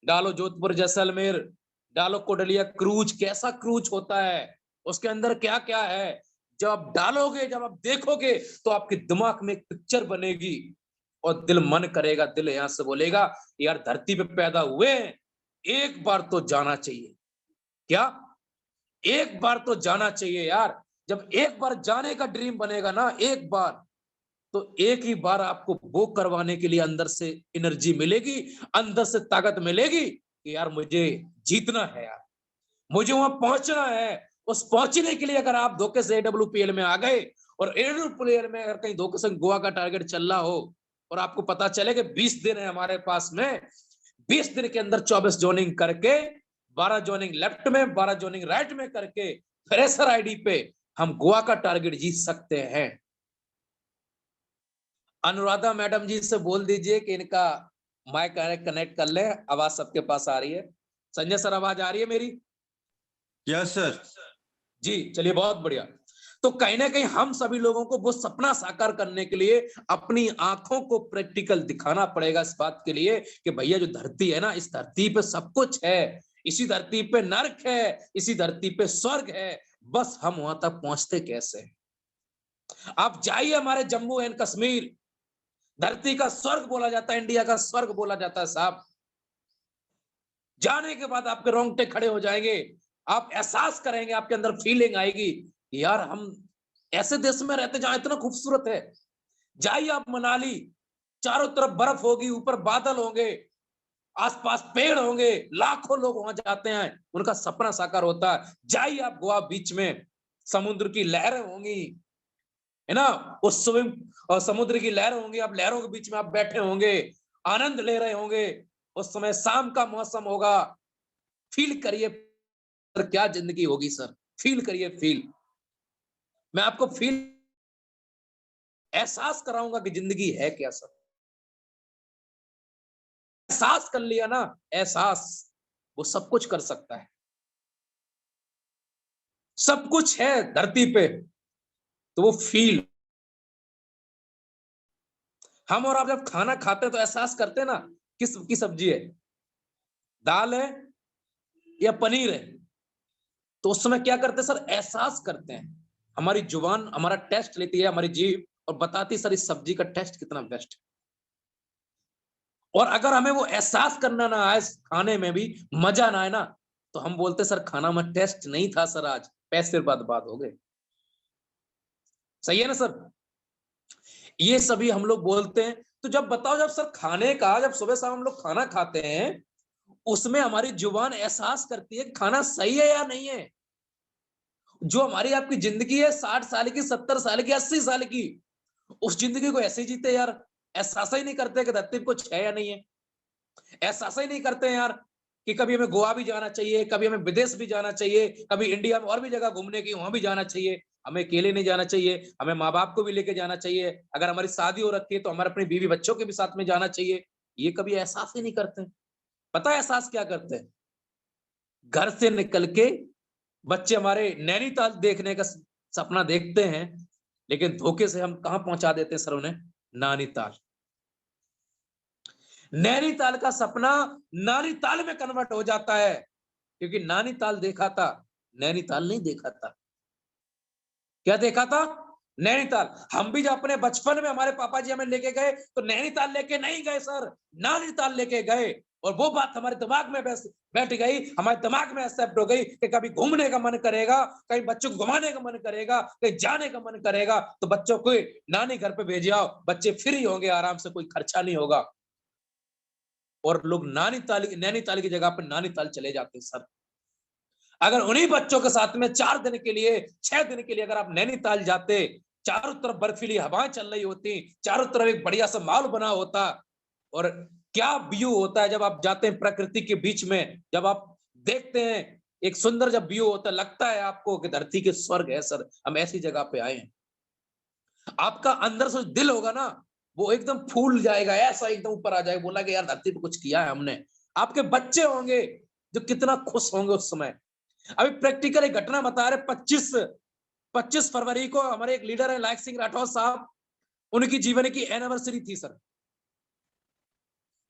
डालो जोधपुर जैसलमेर, डालो कोडलिया क्रूज। कैसा क्रूज होता है, उसके अंदर क्या क्या है, जब आप डालोगे, जब आप देखोगे, तो आपके दिमाग में एक पिक्चर बनेगी और दिल मन करेगा, दिल यहां से बोलेगा यार धरती पे पैदा हुए एक बार तो जाना चाहिए। क्या एक बार तो जाना चाहिए यार। जब एक बार जाने का ड्रीम बनेगा ना, एक बार, तो एक ही बार आपको वो करवाने के लिए अंदर से एनर्जी मिलेगी, अंदर से ताकत मिलेगी कि यार मुझे जीतना है, यार मुझे वहां पहुंचना है। उस पहुंचने के लिए अगर आप धोखे से AWPL में आ गए और AWPL में अगर कहीं धोखे से गोवा का टारगेट चल रहा हो और आपको पता चले कि 20 दिन है हमारे पास में, 20 दिन के अंदर 24 जोनिंग करके, 12 जोनिंग लेफ्ट में, 12 जोनिंग राइट में करके फ्रेशर आईडी पे हम गोवा का टारगेट जीत सकते हैं। अनुराधा मैडम जी से बोल दीजिए कि इनका माइक कनेक्ट कर ले, आवाज सबके पास आ रही है। संजय सर आवाज आ रही है मेरी? Yes sir. जी चलिए, बहुत बढ़िया। तो कहीं ना कहीं हम सभी लोगों को वो सपना साकार करने के लिए अपनी आंखों को प्रैक्टिकल दिखाना पड़ेगा इस बात के लिए कि भैया जो धरती है ना, इस धरती पे सब कुछ है, इसी धरती पे नर्क है, इसी धरती पे स्वर्ग है, बस हम वहां तक पहुंचते कैसे। आप जाइए हमारे जम्मू एंड कश्मीर, धरती का स्वर्ग बोला जाता है, इंडिया का स्वर्ग बोला जाता है साहब। जाने के बाद आपके रोंगटे खड़े हो जाएंगे, आप एहसास करेंगे, आपके अंदर फीलिंग आएगी कि यार हम ऐसे देश में रहते जहां इतना खूबसूरत है। जाइए आप मनाली, चारों तरफ बर्फ होगी, ऊपर बादल होंगे, आसपास पेड़ होंगे, लाखों लोग वहां जाते हैं, उनका सपना साकार होता है। जाइए आप गोवा बीच में, समुद्र की लहरें होंगी, है ना, उस स्विम और समुद्र की लहरें होंगी, आप लहरों के बीच में आप बैठे होंगे, आनंद ले रहे होंगे। उस समय शाम का मौसम होगा, फील करिए सर क्या जिंदगी होगी सर, फील करिए, फील। मैं आपको फील एहसास कराऊंगा कि जिंदगी है क्या सर। एहसास कर लिया ना, एहसास, वो सब कुछ कर सकता है, सब कुछ है धरती पे, तो वो फील। हम और आप जब खाना खाते हैं तो एहसास करते हैं ना किस की सब्जी है, दाल है या पनीर है, तो उस समय क्या करते हैं सर, एहसास करते हैं। हमारी जुबान हमारा टेस्ट लेती है, हमारी जीभ, और बताती है सर इस सब्जी का टेस्ट कितना बेस्ट है। और अगर हमें वो एहसास करना ना आए, खाने में भी मजा ना आए ना, तो हम बोलते सर खाना में टेस्ट नहीं था सर, आज पैसे बर्बाद हो गए। सही है ना सर, ये सभी हम लोग बोलते हैं। तो जब बताओ, जब सर खाने का, जब सुबह शाम हम लोग खाना खाते हैं, उसमें हमारी जुबान एहसास करती है खाना सही है या नहीं है। जो हमारी आपकी जिंदगी है 60 साल की, 70 साल की, 80 साल की, उस जिंदगी को ऐसे ही जीते यार। एहसास ही नहीं करते कि धरती पे कुछ है या नहीं है। एहसास ही नहीं करते हैं यार कि कभी हमें गोवा भी जाना चाहिए, कभी हमें विदेश भी जाना चाहिए, कभी इंडिया में और भी जगह घूमने की वहां भी जाना चाहिए। हमें अकेले नहीं जाना चाहिए, हमें माँ बाप को भी लेके जाना चाहिए। अगर हमारी शादी हो रखी है तो हमारे अपने बीवी बच्चों के भी साथ में जाना चाहिए। ये कभी एहसास ही नहीं करते। पता है एहसास क्या करते हैं? घर से निकल के बच्चे हमारे नैनीताल देखने का सपना देखते हैं, लेकिन धोखे से हम कहां पहुंचा देते हैं सर उन्हें? नैनीताल। नैनीताल का सपना नानीताल में कन्वर्ट हो जाता है, क्योंकि नानीताल देखा था, नैनीताल नहीं देखा था। क्या देखा था? नैनीताल। हम भी जब अपने बचपन में हमारे पापा जी हमें लेके गए तो नैनीताल लेके नहीं गए सर, नानीताल लेके गए। और वो बात हमारे दिमाग में बैठ गई, हमारे दिमाग में एक्सेप्ट हो गई कि कभी घूमने का मन करेगा, कहीं बच्चों को घुमाने का मन करेगा, कहीं जाने का मन करेगा तो बच्चों को नानी घर पे भेज आओ, बच्चे फ्री होंगे, आराम से, कोई खर्चा नहीं होगा। और लोग नैनीताल की जगह पर नानीताल चले जाते हैं सर। अगर उन्हीं बच्चों के साथ में 4 दिन के लिए, 6 दिन के लिए अगर आप नैनीताल जाते, चारों तरफ बर्फीली हवाएं चल रही होती, चारों तरफ एक बढ़िया सा माहौल बना होता, और क्या व्यू होता है जब आप जाते हैं प्रकृति के बीच में, जब आप देखते हैं एक सुंदर जब व्यू होता है, लगता है आपको कि धरती के स्वर्ग है सर, हम ऐसी जगह पे आए हैं। आपका अंदर से दिल होगा ना, वो एकदम फूल जाएगा, ऐसा एकदम ऊपर आ जाएगा, बोला कि यार धरती पे कुछ किया है हमने। आपके बच्चे होंगे जो कितना खुश होंगे उस समय। अभी प्रैक्टिकल एक घटना बता रहे, 25 फरवरी को हमारे एक लीडर है लायक सिंह राठौर साहब, उनकी जीवन की एनिवर्सरी थी सर।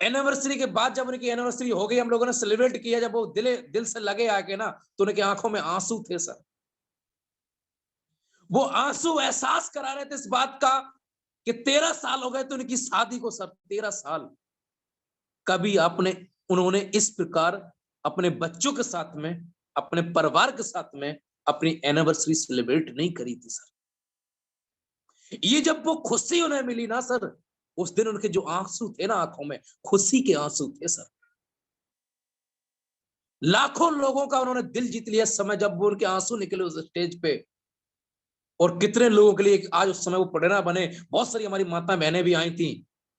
एनिवर्सरी के बाद जब उनकी एनिवर्सरी हो गई, हम लोगों ने सेलिब्रेट किया, जब वो दिल से लगे आके ना, तो उनकी आंखों में आंसू थे सर। वो आंसू एहसास करा रहे थे इस बात का कि 13 साल हो गए तो उनकी शादी को सर, 13 साल। कभी उन्होंने इस प्रकार अपने बच्चों के साथ में, अपने परिवार के साथ में अपनी एनिवर्सरी सेलिब्रेट नहीं करी थी सर। ये जब वो खुशी उन्हें मिली ना सर, उस दिन उनके जो आंसू थे ना आंखों में, खुशी के आंसू थे सर। लाखों लोगों का उन्होंने दिल जीत लिया समय जब वो उनके आंसू निकले उस स्टेज पे। और कितने लोगों के लिए आज उस समय वो प्रेरणा बने। बहुत सारी हमारी माता बहनें भी आई थी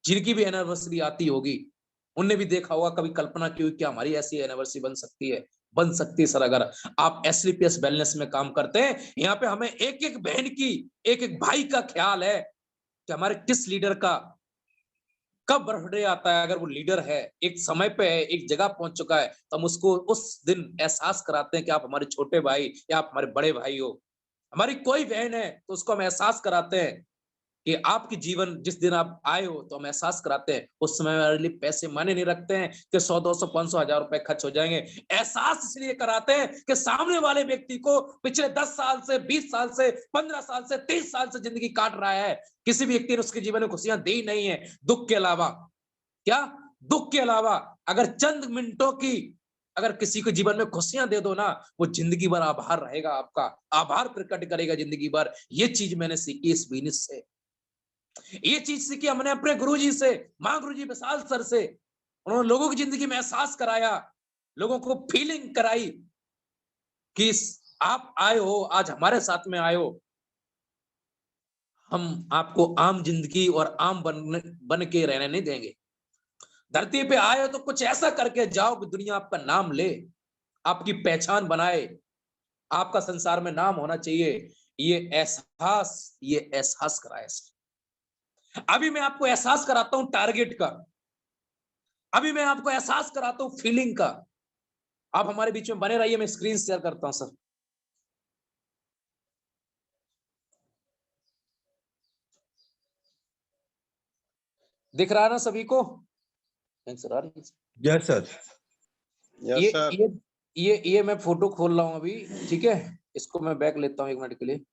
जिनकी भी एनिवर्सरी आती होगी, उनने भी देखा होगा, कभी कल्पना की हुई क्या हमारी ऐसी एनिवर्सरी बन सकती है। बन सकती है सर, अगर आप एसलीपीएस वेलनेस में काम करते हैं। यहाँ पे हमें एक एक बहन की, एक एक भाई का ख्याल है कि हमारे किस लीडर का कब बर्थडे आता है। अगर वो लीडर है, एक समय पे है, एक जगह पहुंच चुका है, तो हम उसको उस दिन एहसास कराते हैं कि आप हमारे छोटे भाई या आप हमारे बड़े भाई हो। हमारी कोई बहन है तो उसको हम एहसास कराते हैं कि आपकी जीवन जिस दिन आप आए हो, तो हम एहसास कराते हैं। उस समय हमारे लिए पैसे मायने नहीं रखते हैं कि 100, 200, 500, 1000 रुपए खर्च हो जाएंगे। एहसास इसलिए कराते हैं कि सामने वाले व्यक्ति को पिछले 10 साल से, 20 साल से, 15 साल से, 30 साल से जिंदगी काट रहा है, किसी भी व्यक्ति ने उसके जीवन में खुशियां दी नहीं है, दुख के अलावा। क्या? दुख के अलावा। अगर चंद मिनटों की अगर किसी को जीवन में खुशियां दे दो ना, वो जिंदगी भर आभार रहेगा, आपका आभार प्रकट करेगा जिंदगी भर। ये चीज मैंने सीखी इस बिजनेस से। ये चीज सीखी हमने अपने गुरुजी से, मां गुरुजी विशाल सर से। उन्होंने लोगों की जिंदगी में एहसास कराया, लोगों को फीलिंग कराई कि आप आए हो, आज हमारे साथ में आए हो, हम आपको आम जिंदगी और आम बन के रहने नहीं देंगे। धरती पे आए हो तो कुछ ऐसा करके जाओ कि दुनिया आपका नाम ले, आपकी पहचान बनाए, आपका संसार में नाम होना चाहिए। ये एहसास कराए। अभी मैं आपको एहसास कराता हूं टारगेट का, अभी मैं आपको एहसास कराता हूं फीलिंग का। आप हमारे बीच में बने रहिए, मैं स्क्रीन शेयर करता हूं सर। दिख रहा है ना सभी को? सर आ रही है? Yes sir. यस ये सर। ये मैं फोटो खोल रहा हूं अभी, ठीक है? इसको मैं बैक लेता हूं 1 मिनट के लिए।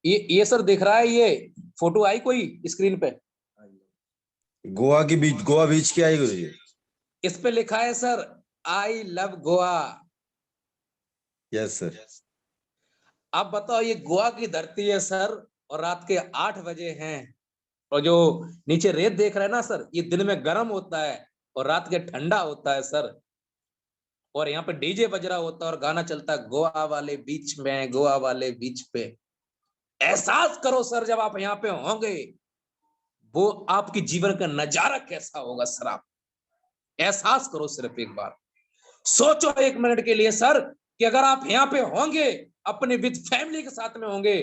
ये सर दिख रहा है, ये फोटो आई कोई स्क्रीन पे? गोवा बीच की आई गुरु जी। इस पे लिखा है sir, I love Goa. Yes sir. अब बताओ, ये गोवा की धरती है सर, और रात के 8 बजे हैं, और जो नीचे रेत देख रहे हैं ना सर, ये दिन में गर्म होता है और रात के ठंडा होता है सर। और यहाँ पे डीजे बज रहा होता है और गाना चलता है, गोवा वाले बीच में, गोवा वाले बीच पे। एहसास करो सर, जब आप यहाँ पे होंगे, वो आपकी जीवन का नजारा कैसा होगा सर। आप एहसास करो सिर्फ एक बार, सोचो 1 मिनट के लिए सर, कि अगर आप यहाँ पे होंगे अपने विद फैमिली के साथ में होंगे,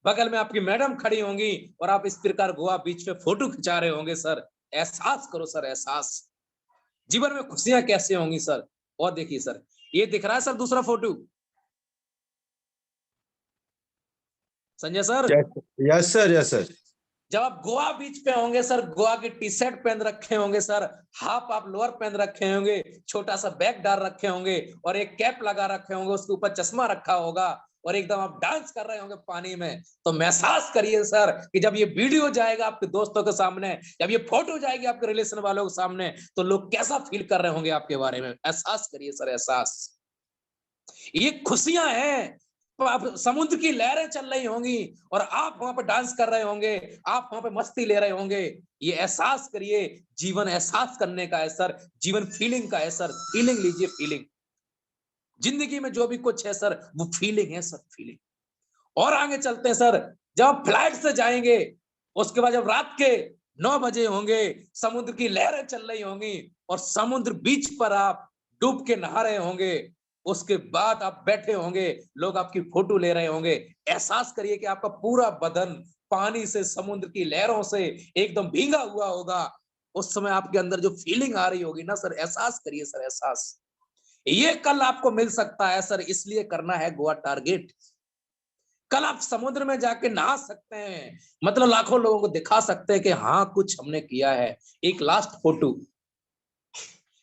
बगल में आपकी मैडम खड़ी होंगी और आप इस प्रकार गोवा बीच पे फोटो खिंचा रहे होंगे सर, एहसास करो सर, एहसास जीवन में खुशियां कैसे होंगी सर। और देखिए सर, ये दिख रहा है सर दूसरा photo, Sanjay sir. Yes sir, yes sir. जब आप गोवा बीच पे होंगे सर, गोवा की टी शर्ट पहन रखे होंगे सर, हाफ आप लोअर पहन रखे होंगे, छोटा सा बैग डाल रखे होंगे और एक कैप लगा रखे होंगे, उसके ऊपर चश्मा रखा होगा और एकदम आप डांस कर रहे होंगे पानी में, तो महसूस करिए सर कि जब ये वीडियो जाएगा आपके दोस्तों के सामने, जब ये फोटो जाएगी आपके रिलेशन वालों के सामने, तो लोग कैसा फील कर रहे होंगे आपके बारे में। एहसास करिए सर, एहसास। ये खुशियां हैं, समुद्र की लहरें चल रही होंगी और आप वहां पर डांस कर रहे होंगे, आप वहां पर मस्ती ले रहे होंगे। ये एहसास करिए, जीवन एहसास करने का है सर, जीवन फीलिंग का है सर, फीलिंग लीजिए, फीलिंग। जिंदगी में जो भी कुछ है सर, वो फीलिंग है सर, फीलिंग। और आगे चलते हैं सर, जब आप फ्लाइट से जाएंगे, उसके बाद जब रात के 9 बजे होंगे, समुद्र की लहरें चल रही होंगी और समुद्र बीच पर आप डूब के नहा रहे होंगे, उसके बाद आप बैठे होंगे, लोग आपकी फोटो ले रहे होंगे। एहसास करिए कि आपका पूरा बदन पानी से, समुद्र की लहरों से एकदम भींगा हुआ होगा। उस समय आपके अंदर जो फीलिंग आ रही होगी ना सर, एहसास करिए सर, एहसास। ये कल आपको मिल सकता है सर, इसलिए करना है गोवा टारगेट। कल आप समुद्र में जाके नहा सकते हैं, मतलब लाखों लोगों को दिखा सकते हैं कि हाँ कुछ हमने किया है। एक लास्ट फोटो,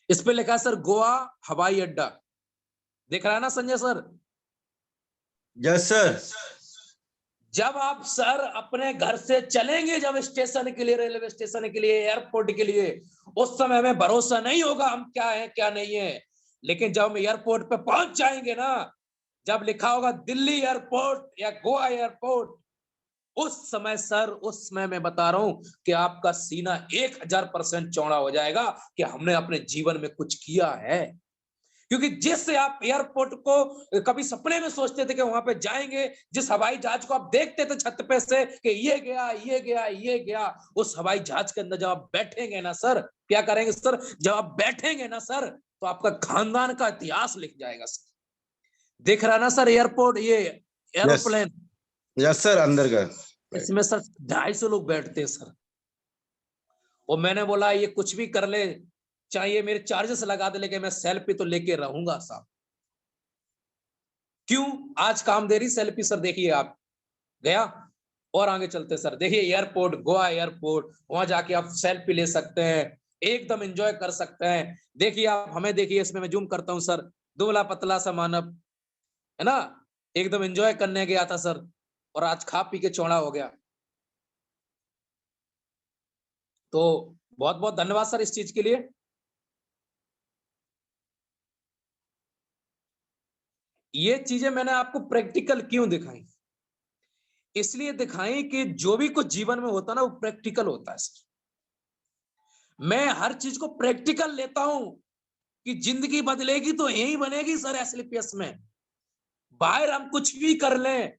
इस पे लिखा है सर गोवा हवाई अड्डा, दिख रहा है ना संजय सर? Yes sir. जब आप सर अपने घर से चलेंगे, जब स्टेशन के लिए, रेलवे स्टेशन के लिए, एयरपोर्ट के लिए, उस समय हमें भरोसा नहीं होगा हम क्या है क्या नहीं है, लेकिन जब हम एयरपोर्ट पे पहुंच जाएंगे ना, जब लिखा होगा दिल्ली एयरपोर्ट या गोवा एयरपोर्ट, उस समय सर, उस समय मैं बता रहा हूं कि आपका सीना 1000% चौड़ा हो जाएगा कि हमने अपने जीवन में कुछ किया है। क्योंकि जिससे आप एयरपोर्ट को कभी सपने में सोचते थे कि वहां पे जाएंगे, जिस हवाई जहाज को आप देखते थे छत पे से कि ये गया, ये गया, ये गया, उस हवाई जहाज के अंदर जब आप बैठेंगे ना सर, क्या करेंगे सर, जब आप बैठेंगे ना सर, तो आपका खानदान का इतिहास लिख जाएगा सर। दिख रहा ना सर एयरपोर्ट, ये एरोप्लेन, यस सर, अंदर का। इसमें सर 250 लोग बैठते हैं सर। और मैंने बोला ये कुछ भी कर ले, चाहे मेरे चार्जेस लगा दे, लेकिन मैं सेल्फी तो लेके रहूंगा साहब। क्यों? आज काम दे रही सेल्फी सर। देखिए आप गया, और आगे चलते सर, देखिए एयरपोर्ट, गोवा एयरपोर्ट, वहां जाके आप सेल्फी ले सकते हैं, एकदम एंजॉय कर सकते हैं। देखिए आप हमें देखिए, इसमें मैं जूम करता हूं सर, दुबला पतला सा मानव है ना, एकदम एंजॉय करने गया था सर, और आज खा पी के चौड़ा हो गया। तो बहुत बहुत धन्यवाद सर इस चीज के लिए। ये चीजें मैंने आपको प्रैक्टिकल क्यों दिखाई? इसलिए दिखाई कि जो भी कुछ जीवन में होता है ना, वो प्रैक्टिकल होता है सर। मैं हर चीज को प्रैक्टिकल लेता हूं कि जिंदगी बदलेगी तो यही बनेगी सर, एसलीपीएस में। बाहर हम कुछ भी कर लें,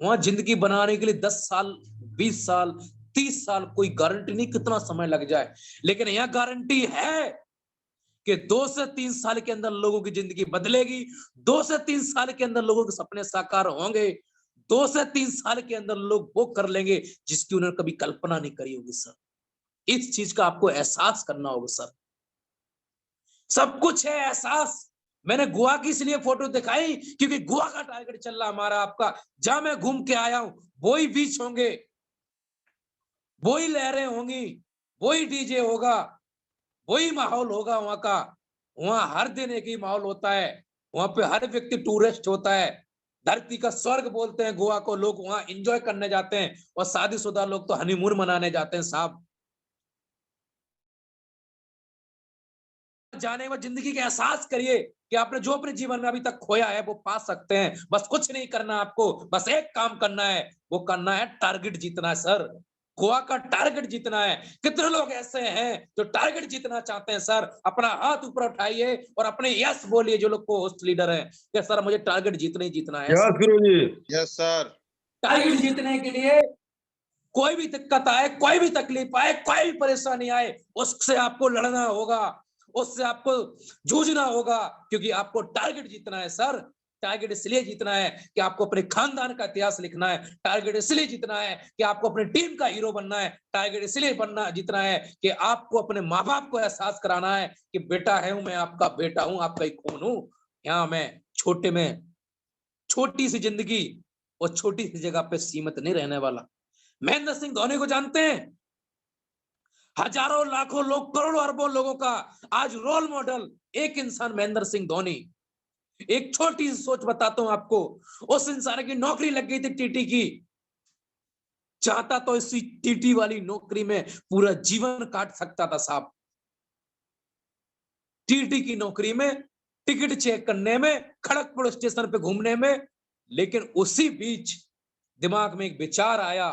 वहां जिंदगी बनाने के लिए 10 साल, 20 साल, 30 साल, कोई गारंटी नहीं कितना समय लग जाए, लेकिन यह गारंटी है कि 2 से 3 साल के अंदर लोगों की जिंदगी बदलेगी, 2 से 3 साल के अंदर लोगों के सपने साकार होंगे, 2 से 3 साल के अंदर लोग वो कर लेंगे जिसकी उन्होंने कभी कल्पना नहीं करी होगी सर। इस चीज का आपको एहसास करना होगा सर। सब कुछ है एहसास। मैंने गोवा की इसलिए फोटो दिखाई क्योंकि गोवा का टारगेट चल रहा हमारा, आपका। जहां मैं घूम के आया हूं वही बीच होंगे, वही लहरें होंगी, वही डीजे होगा, वही माहौल होगा वहां का। वहां हर दिन एक ही माहौल होता है, वहां पे हर व्यक्ति टूरिस्ट होता है। धरती का स्वर्ग बोलते हैं गोवा को, लोग वहां एंजॉय करने जाते हैं, और शादीशुदा लोग तो हनीमून मनाने जाते हैं साहब। जाने में जिंदगी का एहसास करिए कि आपने जो अपने जीवन में अभी तक खोया है वो पा सकते हैं। बस कुछ नहीं करना आपको, बस एक काम करना है, वो करना है टारगेट जीतना है सर। गोवा का टारगेट जीतना है। कितने लोग ऐसे हैं जो टारगेट जीतना चाहते हैं सर? अपना हाथ ऊपर उठाइए और अपने यस बोलिए, जो लोग को होस्ट लीडर है कि सर मुझे टारगेट जीतना ही जीतना है। Yes Guruji. Yes sir. Target जीतने के लिए कोई भी दिक्कत आए, कोई भी तकलीफ आए, कोई भी परेशानी आए, उससे आपको लड़ना होगा, उससे आपको जूझना होगा, क्योंकि आपको टारगेट जीतना है सर। टारगेट इसलिए जीतना है कि आपको अपने खानदान का इतिहास लिखना है, टारगेट इसलिए जीतना है कि आपको अपनी टीम का हीरो बनना है, टारगेट इसलिए जीतना है कि आपको अपने माँ बाप को एहसास कराना है कि बेटा है मैं आपका बेटा हूं, आपका ही खून हूं। यहाँ मैं छोटे में छोटी सी जिंदगी और छोटी सी जगह पे सीमित नहीं रहने वाला। महेंद्र सिंह धोनी को जानते हैं? हजारों लाखों लोग, करोड़ों अरबों लोगों का आज रोल मॉडल एक इंसान महेंद्र सिंह धोनी। एक छोटी सी सोच बताता हूं आपको, उस इंसान की नौकरी लग गई थी टीटी की, चाहता तो इसी टीटी वाली नौकरी में पूरा जीवन काट सकता था साहब। टीटी की नौकरी में, टिकट चेक करने में, खड़गपुर स्टेशन पे घूमने में, लेकिन उसी बीच दिमाग में एक विचार आया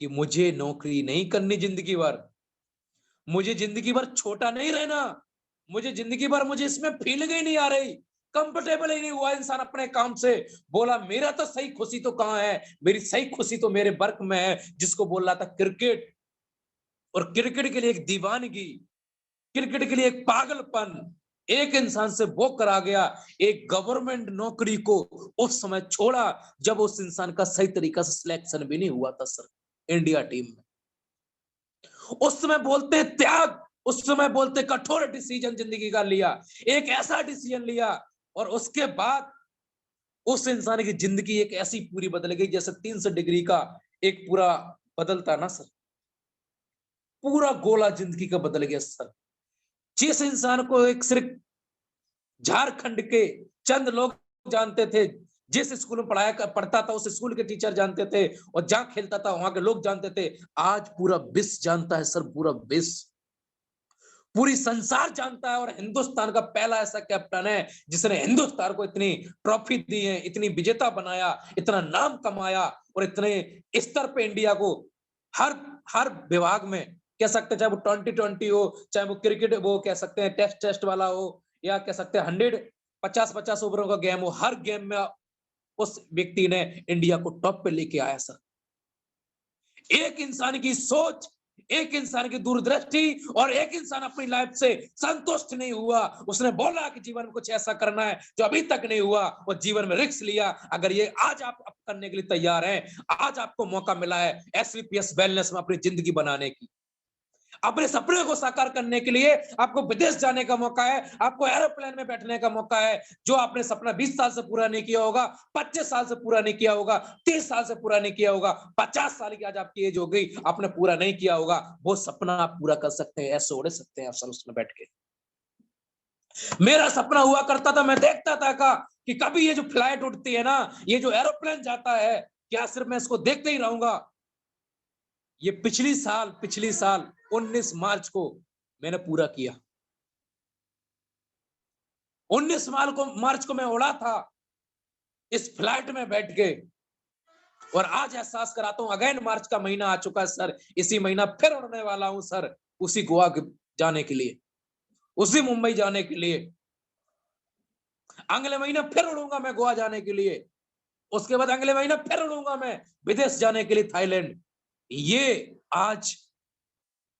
कि मुझे नौकरी नहीं करनी जिंदगी भर, मुझे जिंदगी भर छोटा नहीं रहना, मुझे जिंदगी भर मुझे इसमें फीलिंग ही नहीं आ रही, कंफर्टेबल ही नहीं हुआ इंसान अपने काम से। बोला मेरा तो सही खुशी तो कहां है, मेरी सही खुशी तो मेरे वर्क में है, जिसको बोल रहा था क्रिकेट। और क्रिकेट के लिए एक दीवानगी, क्रिकेट के लिए एक पागलपन एक इंसान से वो करा गया। एक गवर्नमेंट नौकरी को उस समय छोड़ा जब उस इंसान का सही तरीका से सिलेक्शन भी नहीं हुआ था सर इंडिया टीम में। उस समय बोलते त्याग, उस समय बोलते कठोर डिसीजन जिंदगी का लिया, एक ऐसा डिसीजन लिया और उसके बाद उस इंसान की जिंदगी एक ऐसी पूरी बदल गई जैसे 300 डिग्री का एक पूरा बदलता ना सर, पूरा गोला जिंदगी का बदल गया सर। जिस इंसान को एक सिर्फ झारखंड के चंद लोग जानते थे, जिस स्कूल में पढ़ता था उस स्कूल के टीचर जानते थे, और जहां खेलता था वहां के लोग जानते थे, आज पूरा विश्व जानता है सर, पूरा विश्व, पूरी संसार जानता है। और हिंदुस्तान का पहला ऐसा कैप्टन है जिसने हिंदुस्तान को इतनी ट्रॉफी दी है, इतनी विजेता बनाया, इतना नाम कमाया, और इतने स्तर पे इंडिया को हर हर विभाग में कह सकते हैं, चाहे वो 2020 हो, चाहे वो क्रिकेट वो कह सकते हैं टेस्ट वाला हो, या कह सकते हैं 150 ओवरों का गेम हो, हर गेम में उस व्यक्ति ने इंडिया को टॉप पे लेके आया सर। एक इंसान की सोच, एक इंसान की दूरदृष्टि, और एक इंसान अपनी लाइफ से संतुष्ट नहीं हुआ, उसने बोला कि जीवन में कुछ ऐसा करना है जो अभी तक नहीं हुआ, और जीवन में रिस्क लिया। अगर ये आज आप करने के लिए तैयार हैं, आज आपको मौका मिला है SVPS वेलनेस में अपनी जिंदगी बनाने की, अपने सपने को साकार करने के लिए आपको विदेश जाने का मौका है, आपको एरोप्लेन में बैठने का मौका है। जो आपने सपना 20 साल से पूरा नहीं किया होगा, 25 साल से पूरा नहीं किया होगा, 30 साल से पूरा नहीं किया होगा, 50 साल की आज आपकी एज हो गई, आपने पूरा नहीं किया होगा, वो सपना आप पूरा कर सकते हैं, ऐसे उड़ सकते हैं आप सर उसमें बैठ के। मेरा सपना हुआ करता था, मैं देखता था कि कभी ये जो फ्लाइट उड़ती है ना, ये जो एरोप्लेन जाता है, क्या सिर्फ मैं इसको देखते ही रहूंगा। ये पिछली साल 19 मार्च को मैंने पूरा किया। 19 मार्च को मैं उड़ा था इस फ्लाइट में बैठ के, और आज एहसास कराता हूं, अगेन मार्च का महीना आ चुका है सर, इसी महीना फिर उड़ने वाला हूं सर, उसी गोवा जाने के लिए, उसी मुंबई जाने के लिए। अगले महीना फिर उड़ूंगा मैं गोवा जाने के लिए, उसके बाद अगले महीना फिर उड़ूंगा मैं विदेश जाने के लिए, थाईलैंड। ये आज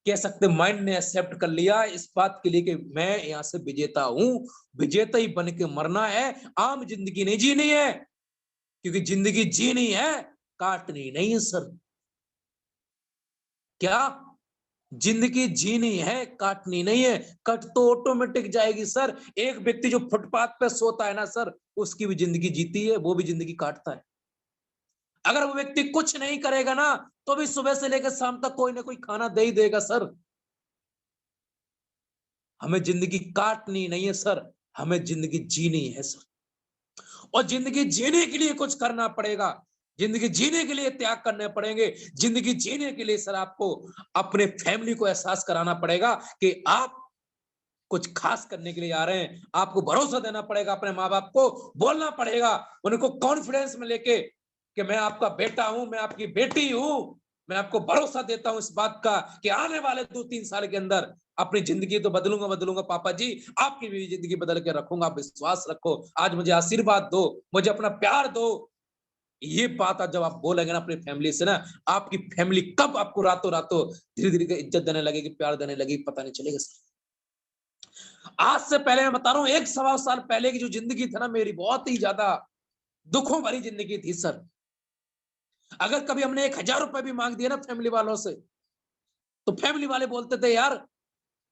कह सकते माइंड ने एक्सेप्ट कर लिया इस बात के लिए कि मैं यहां से विजेता हूं, विजेता ही बन के मरना है, आम जिंदगी नहीं जीनी है, क्योंकि जिंदगी जीनी है, काटनी नहीं है सर। क्या जिंदगी जीनी है, काटनी नहीं है। कट तो ऑटोमेटिक जाएगी सर। एक व्यक्ति जो फुटपाथ पे सोता है ना सर, उसकी भी जिंदगी जीती है, वो भी जिंदगी काटता है। अगर वो व्यक्ति कुछ नहीं करेगा ना, तो भी सुबह से लेकर शाम तक कोई ना कोई खाना दे ही देगा सर। हमें जिंदगी काटनी नहीं है सर, हमें जिंदगी जीनी है सर। और जिंदगी जीने के लिए कुछ करना पड़ेगा, जिंदगी जीने के लिए त्याग करने पड़ेंगे, जिंदगी जीने के लिए सर आपको अपने फैमिली को एहसास कराना पड़ेगा कि आप कुछ खास करने के लिए आ रहे हैं। आपको भरोसा देना पड़ेगा, अपने माँ बाप को बोलना पड़ेगा, उनको कॉन्फिडेंस में लेके कि मैं आपका बेटा हूं, मैं आपकी बेटी हूं, मैं आपको भरोसा देता हूं इस बात का कि आने वाले 2-3 साल के अंदर अपनी जिंदगी तो बदलूंगा पापा जी, आपकी भी जिंदगी बदल के रखूंगा, आप विश्वास रखो, आज मुझे आशीर्वाद दो, मुझे अपना प्यार दो। ये बात आज जब आप बोलेंगे ना अपनी फैमिली से ना, आपकी फैमिली कब आपको रातों रातों धीरे धीरे इज्जत देने लगेगी, प्यार देने लगेगी, पता नहीं चलेगा सर। आज से पहले मैं बता रहा हूँ 1-1.25 साल पहले की जो जिंदगी थी ना मेरी, बहुत ही ज्यादा दुखों भरी जिंदगी थी सर। अगर कभी हमने 1000 रुपए भी मांग दिए ना फैमिली वालों से, तो फैमिली वाले बोलते थे यार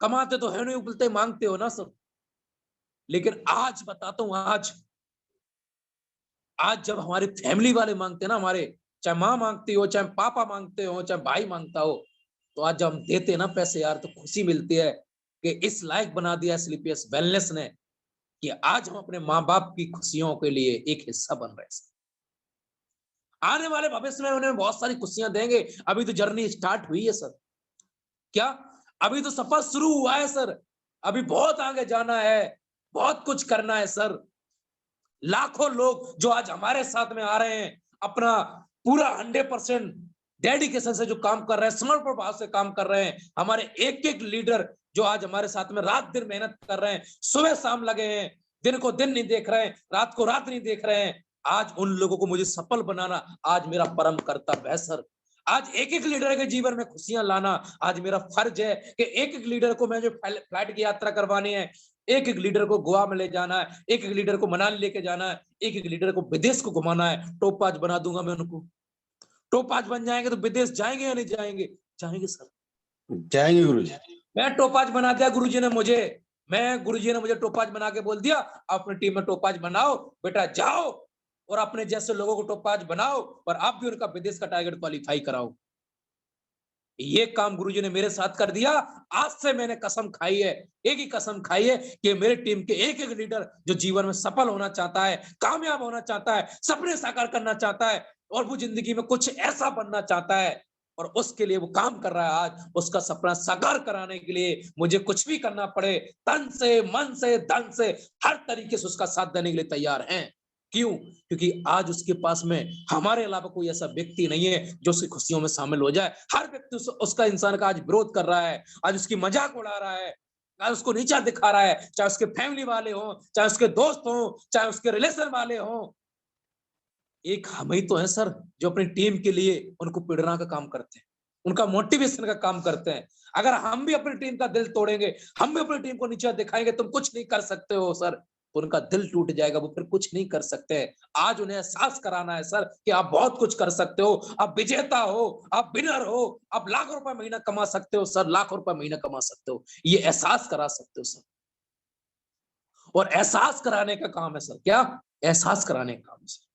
कमाते तो है नहीं, बोलते मांगते हो ना सर। लेकिन आज बताता हूँ, आज जब हमारे फैमिली वाले मांगते हैं ना, हमारे चाहे माँ मांगती हो, चाहे पापा मांगते हो, चाहे भाई मांगता हो, तो आज जब हम देते हैं ना पैसे यार, तो खुशी मिलती है कि इस लायक बना दिया स्लीपियस वेलनेस ने कि आज हम अपने माँ बाप की खुशियों के लिए एक हिस्सा बन रहे हैं। आने वाले भविष्य में उन्हें बहुत सारी खुशियां देंगे। अभी तो जर्नी स्टार्ट हुई है सर। क्या? अभी तो सफर शुरू हुआ है सर। अभी बहुत आगे जाना है, बहुत कुछ करना है सर। लाखों लोग जो आज हमारे साथ में आ रहे हैं, अपना पूरा 100% डेडिकेशन से जो काम कर रहे हैं, समर्पण भाव से काम कर रहे हैं। हमारे एक एक लीडर जो आज हमारे साथ में रात दिन मेहनत कर रहे हैं, सुबह शाम लगे हैं, दिन को दिन नहीं देख रहे हैं, रात को रात नहीं देख रहे हैं। आज उन लोगों को मुझे सफल बनाना आज मेरा परम कर्तव्य है सर। आज एक एक लीडर के जीवन में खुशियां लाना आज मेरा फर्ज है कि एक एक लीडर को मैं जो फ्लाइट की यात्रा करवानी है, एक एक लीडर को गोवा में ले जाना है, एक एक लीडर को मनाली लेके जाना है, एक एक लीडर को विदेश को घुमाना है। टॉप 5 बना दूंगा मैं उनको। टॉप 5 बन जाएंगे तो विदेश जाएंगे या नहीं जाएंगे? जाएंगे सर। जाएंगे गुरुजी। मैं टॉप 5 बना दिया गुरुजी ने मुझे। गुरुजी ने मुझे टॉप 5 बना के बोल दिया अपनी टीम में टॉप 5 बनाओ, बेटा जाओ और अपने जैसे लोगों को टॉप 5 बनाओ और आप भी उनका विदेश का टारगेट क्वालीफाई कराओ। ये काम गुरुजी ने मेरे साथ कर दिया। आज से मैंने कसम खाई है, एक ही कसम खाई है कि मेरे टीम के एक एक लीडर जो जीवन में सफल होना चाहता है, कामयाब होना चाहता है, सपने साकार करना चाहता है और वो जिंदगी में कुछ ऐसा बनना चाहता है और उसके लिए वो काम कर रहा है, आज उसका सपना साकार कराने के लिए मुझे कुछ भी करना पड़े, तन से, मन से, धन से, हर तरीके से उसका साथ देने के लिए तैयार हैं। क्यों? क्योंकि आज उसके पास में हमारे अलावा कोई ऐसा व्यक्ति नहीं है जो उसकी खुशियों में शामिल हो जाए। हर व्यक्ति उसका इंसान का आज विरोध कर रहा है, आज उसकी मजाक उड़ा रहा है, आज उसको नीचा दिखा रहा है, चाहे उसके फैमिली वाले हो, चाहे उसके दोस्त हो, चाहे उसके रिलेशन वाले हो। एक हम ही तो है सर जो अपनी टीम के लिए उनको प्रेरणा का काम करते हैं, उनका मोटिवेशन का काम करते हैं। अगर हम भी अपनी टीम का दिल तोड़ेंगे, हम भी अपनी टीम को नीचा दिखाएंगे, तुम कुछ नहीं कर सकते हो सर, तो उनका दिल टूट जाएगा, वो फिर कुछ नहीं कर सकते। आज उन्हें एहसास कराना है सर कि आप बहुत कुछ कर सकते हो, आप विजेता हो, आप विनर हो, आप लाख रुपए महीना कमा सकते हो सर, लाख रुपए महीना कमा सकते हो। ये एहसास करा सकते हो सर। और एहसास कराने का काम है सर। क्या? एहसास कराने का काम है सर।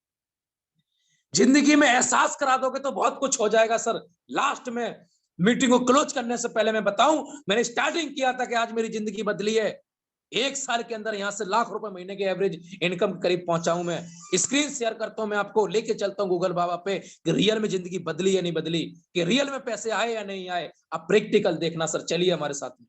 जिंदगी में एहसास करा दोगे तो बहुत कुछ हो जाएगा सर। लास्ट में मीटिंग को क्लोज करने से पहले मैं बताऊं, मैंने स्टार्टिंग किया था कि आज मेरी जिंदगी बदली है। 1 साल के अंदर यहां से लाख रुपए महीने के एवरेज इनकम के करीब पहुंचा हूं मैं। स्क्रीन शेयर करता हूं मैं आपको, लेके चलता हूं गूगल बाबा पे कि रियल में जिंदगी बदली या नहीं बदली, कि रियल में पैसे आए या नहीं आए। आप प्रैक्टिकल देखना सर, चलिए हमारे साथ में।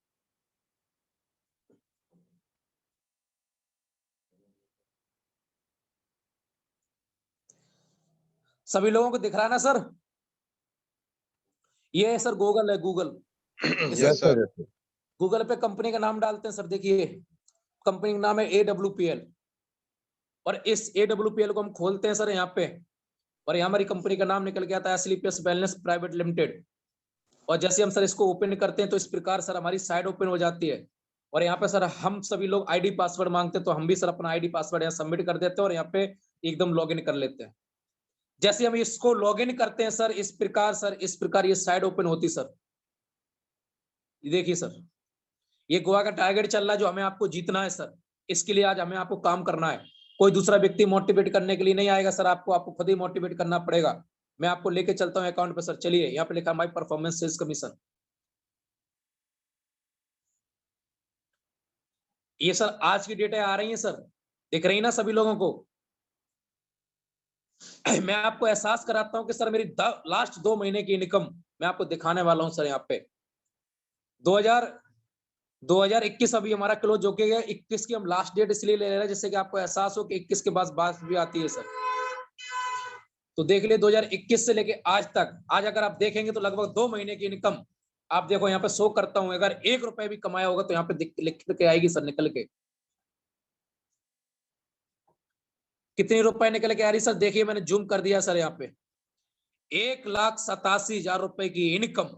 सभी लोगों को दिख रहा है ना सर? ये है सर गूगल है, गूगल। Yes sir. गूगल पे कंपनी का नाम डालते हैं सर, देखिए कंपनी का नाम है AWPL और इस AWPL को हम खोलते हैं सर यहाँ पे और यहाँ हमारी कंपनी का नाम निकल के आता है स्लीपियस वेलनेस प्राइवेट लिमिटेड। और जैसे हम सर इसको ओपन करते हैं तो इस प्रकार सर हमारी साइट ओपन हो जाती है और यहाँ पे सर हम सभी लोग आईडी पासवर्ड मांगते हैं, तो हम भी सर अपना आईडी पासवर्ड यहाँ सबमिट कर देते हैं और यहाँ पे एकदम लॉगिन कर लेते हैं। जैसे हम इसको लॉगिन करते हैं सर, इस प्रकार ये साइट ओपन होती सर। ये देखिए सर, ये गोवा का टारगेट चल रहा है जो हमें आपको जीतना है सर। इसके लिए आज हमें आपको काम करना है। कोई दूसरा व्यक्ति मोटिवेट करने के लिए नहीं आएगा सर, आपको खुद ही मोटिवेट करना पड़ेगा। मैं आपको लेके चलता हूँ अकाउंट पे सर। चलिए, यहाँ पे लिखा माई परफॉर्मेंस सेल्स कमीशन। ये सर आज की डेटें आ रही है सर, दिख रही ना सभी लोगों को? मैं आपको एहसास कराता हूँ कि सर मेरी लास्ट 2 महीने की इनकम मैं आपको दिखाने वाला हूँ सर। यहाँ पे 2021 अभी हमारा क्लोज हो गया। 21 की हम लास्ट डेट इसलिए ले रहे हैं जिससे कि आपको एहसास हो कि 21 के बाद बात भी आती है सर। तो देख लिए 2021 से लेके आज तक, आज अगर आप देखेंगे तो लगभग 2 महीने की इनकम आप देखो यहाँ पे शो करता हूँ। अगर 1 रुपए भी कमाया होगा तो यहाँ पे लिख के आएगी सर, निकल के कितने रुपए निकल के आ रही सर। देखिए मैंने जूम कर दिया सर, यहाँ पे 1,87,000 रुपए की इनकम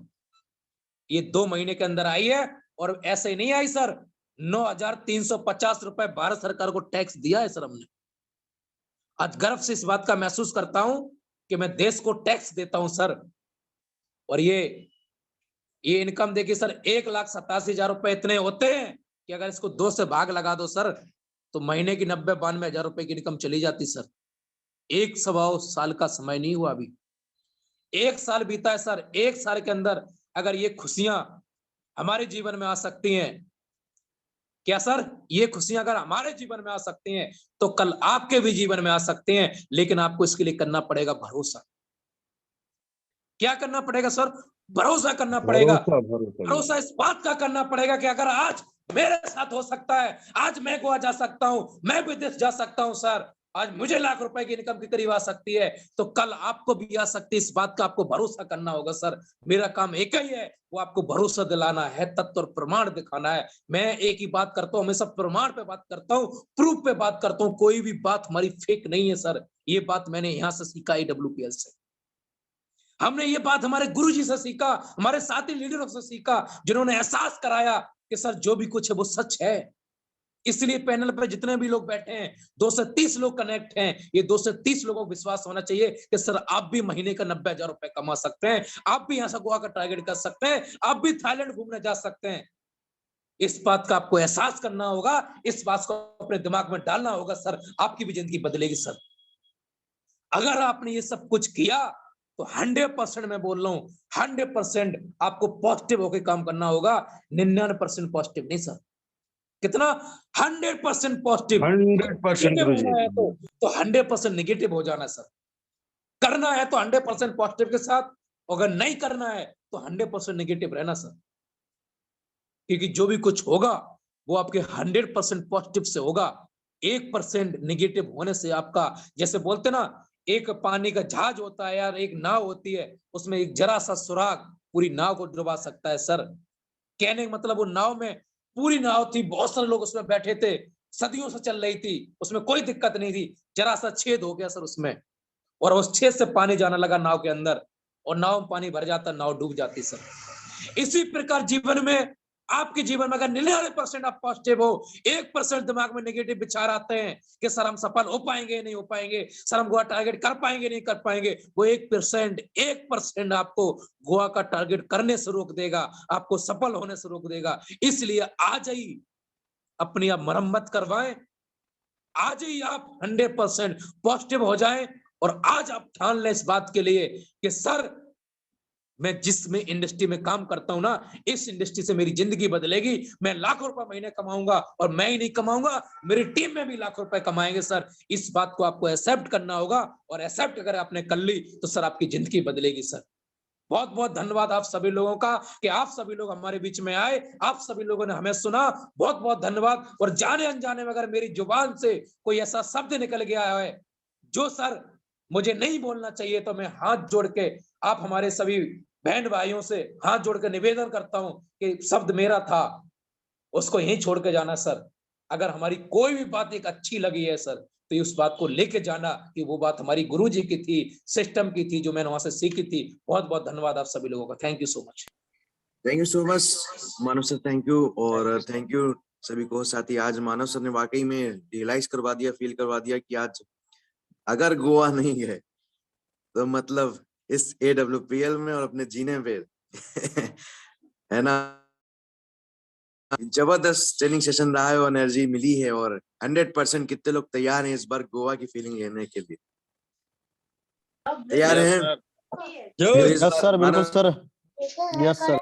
ये 2 महीने के अंदर आई है। और ऐसे ही नहीं आई सर, 9,350 रुपए भारत सरकार को टैक्स दिया है सर हमने। आज गर्व से इस बात का महसूस करता हूं कि मैं देश को टैक्स देता हूं सर। और ये इनकम देखिए सर, 1,87,000 रुपए इतने होते हैं कि अगर इसको 2 से भाग लगा दो सर, तो महीने की 90-92 हजार रुपए की इनकम चली जाती सर। 1 साल का समय नहीं हुआ अभी, 1 साल बीता है सर। 1 साल के अंदर अगर ये खुशियां हमारे जीवन में आ सकती हैं, क्या सर ये खुशियां अगर हमारे जीवन में आ सकती हैं, तो कल आपके भी जीवन में आ सकते हैं। लेकिन आपको इसके लिए करना पड़ेगा भरोसा। क्या करना पड़ेगा सर? भरोसा करना पड़ेगा। भरोसा इस बात का करना पड़ेगा कि अगर आज मेरे साथ हो सकता है, आज मैं गोवा जा सकता हूं, मैं विदेश जा सकता हूं सर, आज मुझे लाख रुपए की इनकम के करीब आ सकती है, तो कल आपको भी आ सकती है। इस बात का आपको भरोसा करना होगा सर। मेरा काम एक ही है, वो आपको भरोसा दिलाना है, तत्व और प्रमाण दिखाना है। मैं एक ही बात करता हूँ, हमेशा प्रमाण पे बात करता हूँ, प्रूफ पे बात करता हूँ। कोई भी बात हमारी फेक नहीं है सर। ये बात मैंने यहां से सीखा, AWPL से। हमने ये बात हमारे गुरुजी से सीखा, हमारे साथी लीडरों से सीखा, जिन्होंने एहसास कराया कि सर जो भी कुछ है वो सच है। इसलिए पैनल पर जितने भी लोग बैठे हैं, 2 से 30 लोग कनेक्ट हैं। ये 2 से 30 लोगों को विश्वास होना चाहिए कि सर आप भी महीने का 90,000 रुपए कमा सकते हैं, आप भी यहां से गोवा का टारगेट कर सकते हैं, आप भी थाईलैंड घूमने जा सकते हैं। इस बात का आपको एहसास करना होगा, इस बात को अपने दिमाग में डालना होगा सर। आपकी भी जिंदगी बदलेगी सर। अगर आपने ये सब कुछ किया तो 100% मैं बोल रहा हूं, 100% आपको पॉजिटिव होकर काम करना होगा। 99% पॉजिटिव नहीं सर। कितना? 100% पॉजिटिव। 100% होना है तो 100% नेगेटिव हो जाना सर। करना है तो 100% पॉजिटिव के साथ, अगर नहीं करना है तो 100% नेगेटिव रहना सर। क्योंकि जो भी कुछ होगा वो आपके 100% पॉजिटिव से होगा। 1% नेगेटिव होने से आपका, जैसे बोलते ना, एक पानी का जहाज होता है यार, एक नाव होती है, उसमें एक जरा सा सुराग पूरी नाव को डुबा सकता है सर। कहने का मतलब वो नाव में पूरी नाव थी, बहुत सारे लोग उसमें बैठे थे, सदियों से चल रही थी, उसमें कोई दिक्कत नहीं थी। जरा सा छेद हो गया सर उसमें, और उस छेद से पानी जाने लगा नाव के अंदर, और नाव में पानी भर जाता, नाव डूब जाती सर। इसी प्रकार जीवन में, आपके जीवन में अगर 99% आप पॉजिटिव हो, 1% दिमाग में नेगेटिव विचार आते हैं कि सर हम सफल हो पाएंगे नहीं हो पाएंगे, सर हम गोवा टारगेट कर पाएंगे नहीं कर पाएंगे, वो 1% आपको गोवा का टारगेट करने से रोक देगा, आपको सफल होने से रोक देगा। इसलिए आज ही अपनी आप मरम्मत करवाएं, आज ही आप 100% पॉजिटिव हो जाएं, और आज आप ठान लें इस बात के लिए कि सर मैं जिसमें इंडस्ट्री में काम करता हूं ना, इस इंडस्ट्री से मेरी जिंदगी बदलेगी। मैं लाखों रुपए महीने कमाऊंगा, और मैं ही नहीं कमाऊंगा, मेरी टीम में भी लाखों रुपए कमाएंगे सर। इस बात को आपको एक्सेप्ट करना होगा, और एक्सेप्ट अगर आपने कर ली तो सर आपकी जिंदगी बदलेगी सर। बहुत बहुत धन्यवाद आप सभी लोगों का कि आप सभी लोग हमारे बीच में आए, आप सभी लोगों ने हमें सुना। बहुत बहुत धन्यवाद। और जाने अनजाने में अगर मेरी जुबान से कोई ऐसा शब्द निकल गया है जो सर मुझे नहीं बोलना चाहिए, तो मैं हाथ जोड़ के आप हमारे सभी बहन भाइयों से हाथ जोड़ के निवेदन करता हूं कि शब्द मेरा था, उसको यहीं छोड़ के जाना सर। अगर हमारी कोई भी बात एक अच्छी लगी है सर, तो उस बात को लेके जाना कि वो बात हमारी गुरुजी की थी, सिस्टम की थी, जो मैंने वहां से सीखी थी। बहुत बहुत धन्यवाद आप सभी लोगों का। Thank you so much. Thank you so much Manav sir, thank you. और थैंक यू सभी को साथी। आज मानव सर ने वाकई में रियलाइज करवा दिया, फील करवा दिया कि आज अगर गोवा नहीं गए तो मतलब इस AWPL में और अपने जीने पे है ना, जबरदस्त ट्रेनिंग सेशन रहा है और एनर्जी मिली है। और 100% कितने लोग तैयार हैं इस बार गोवा की फीलिंग लेने के लिए? तैयार हैं? यस सर, बिल्कुल सर। Yes sir.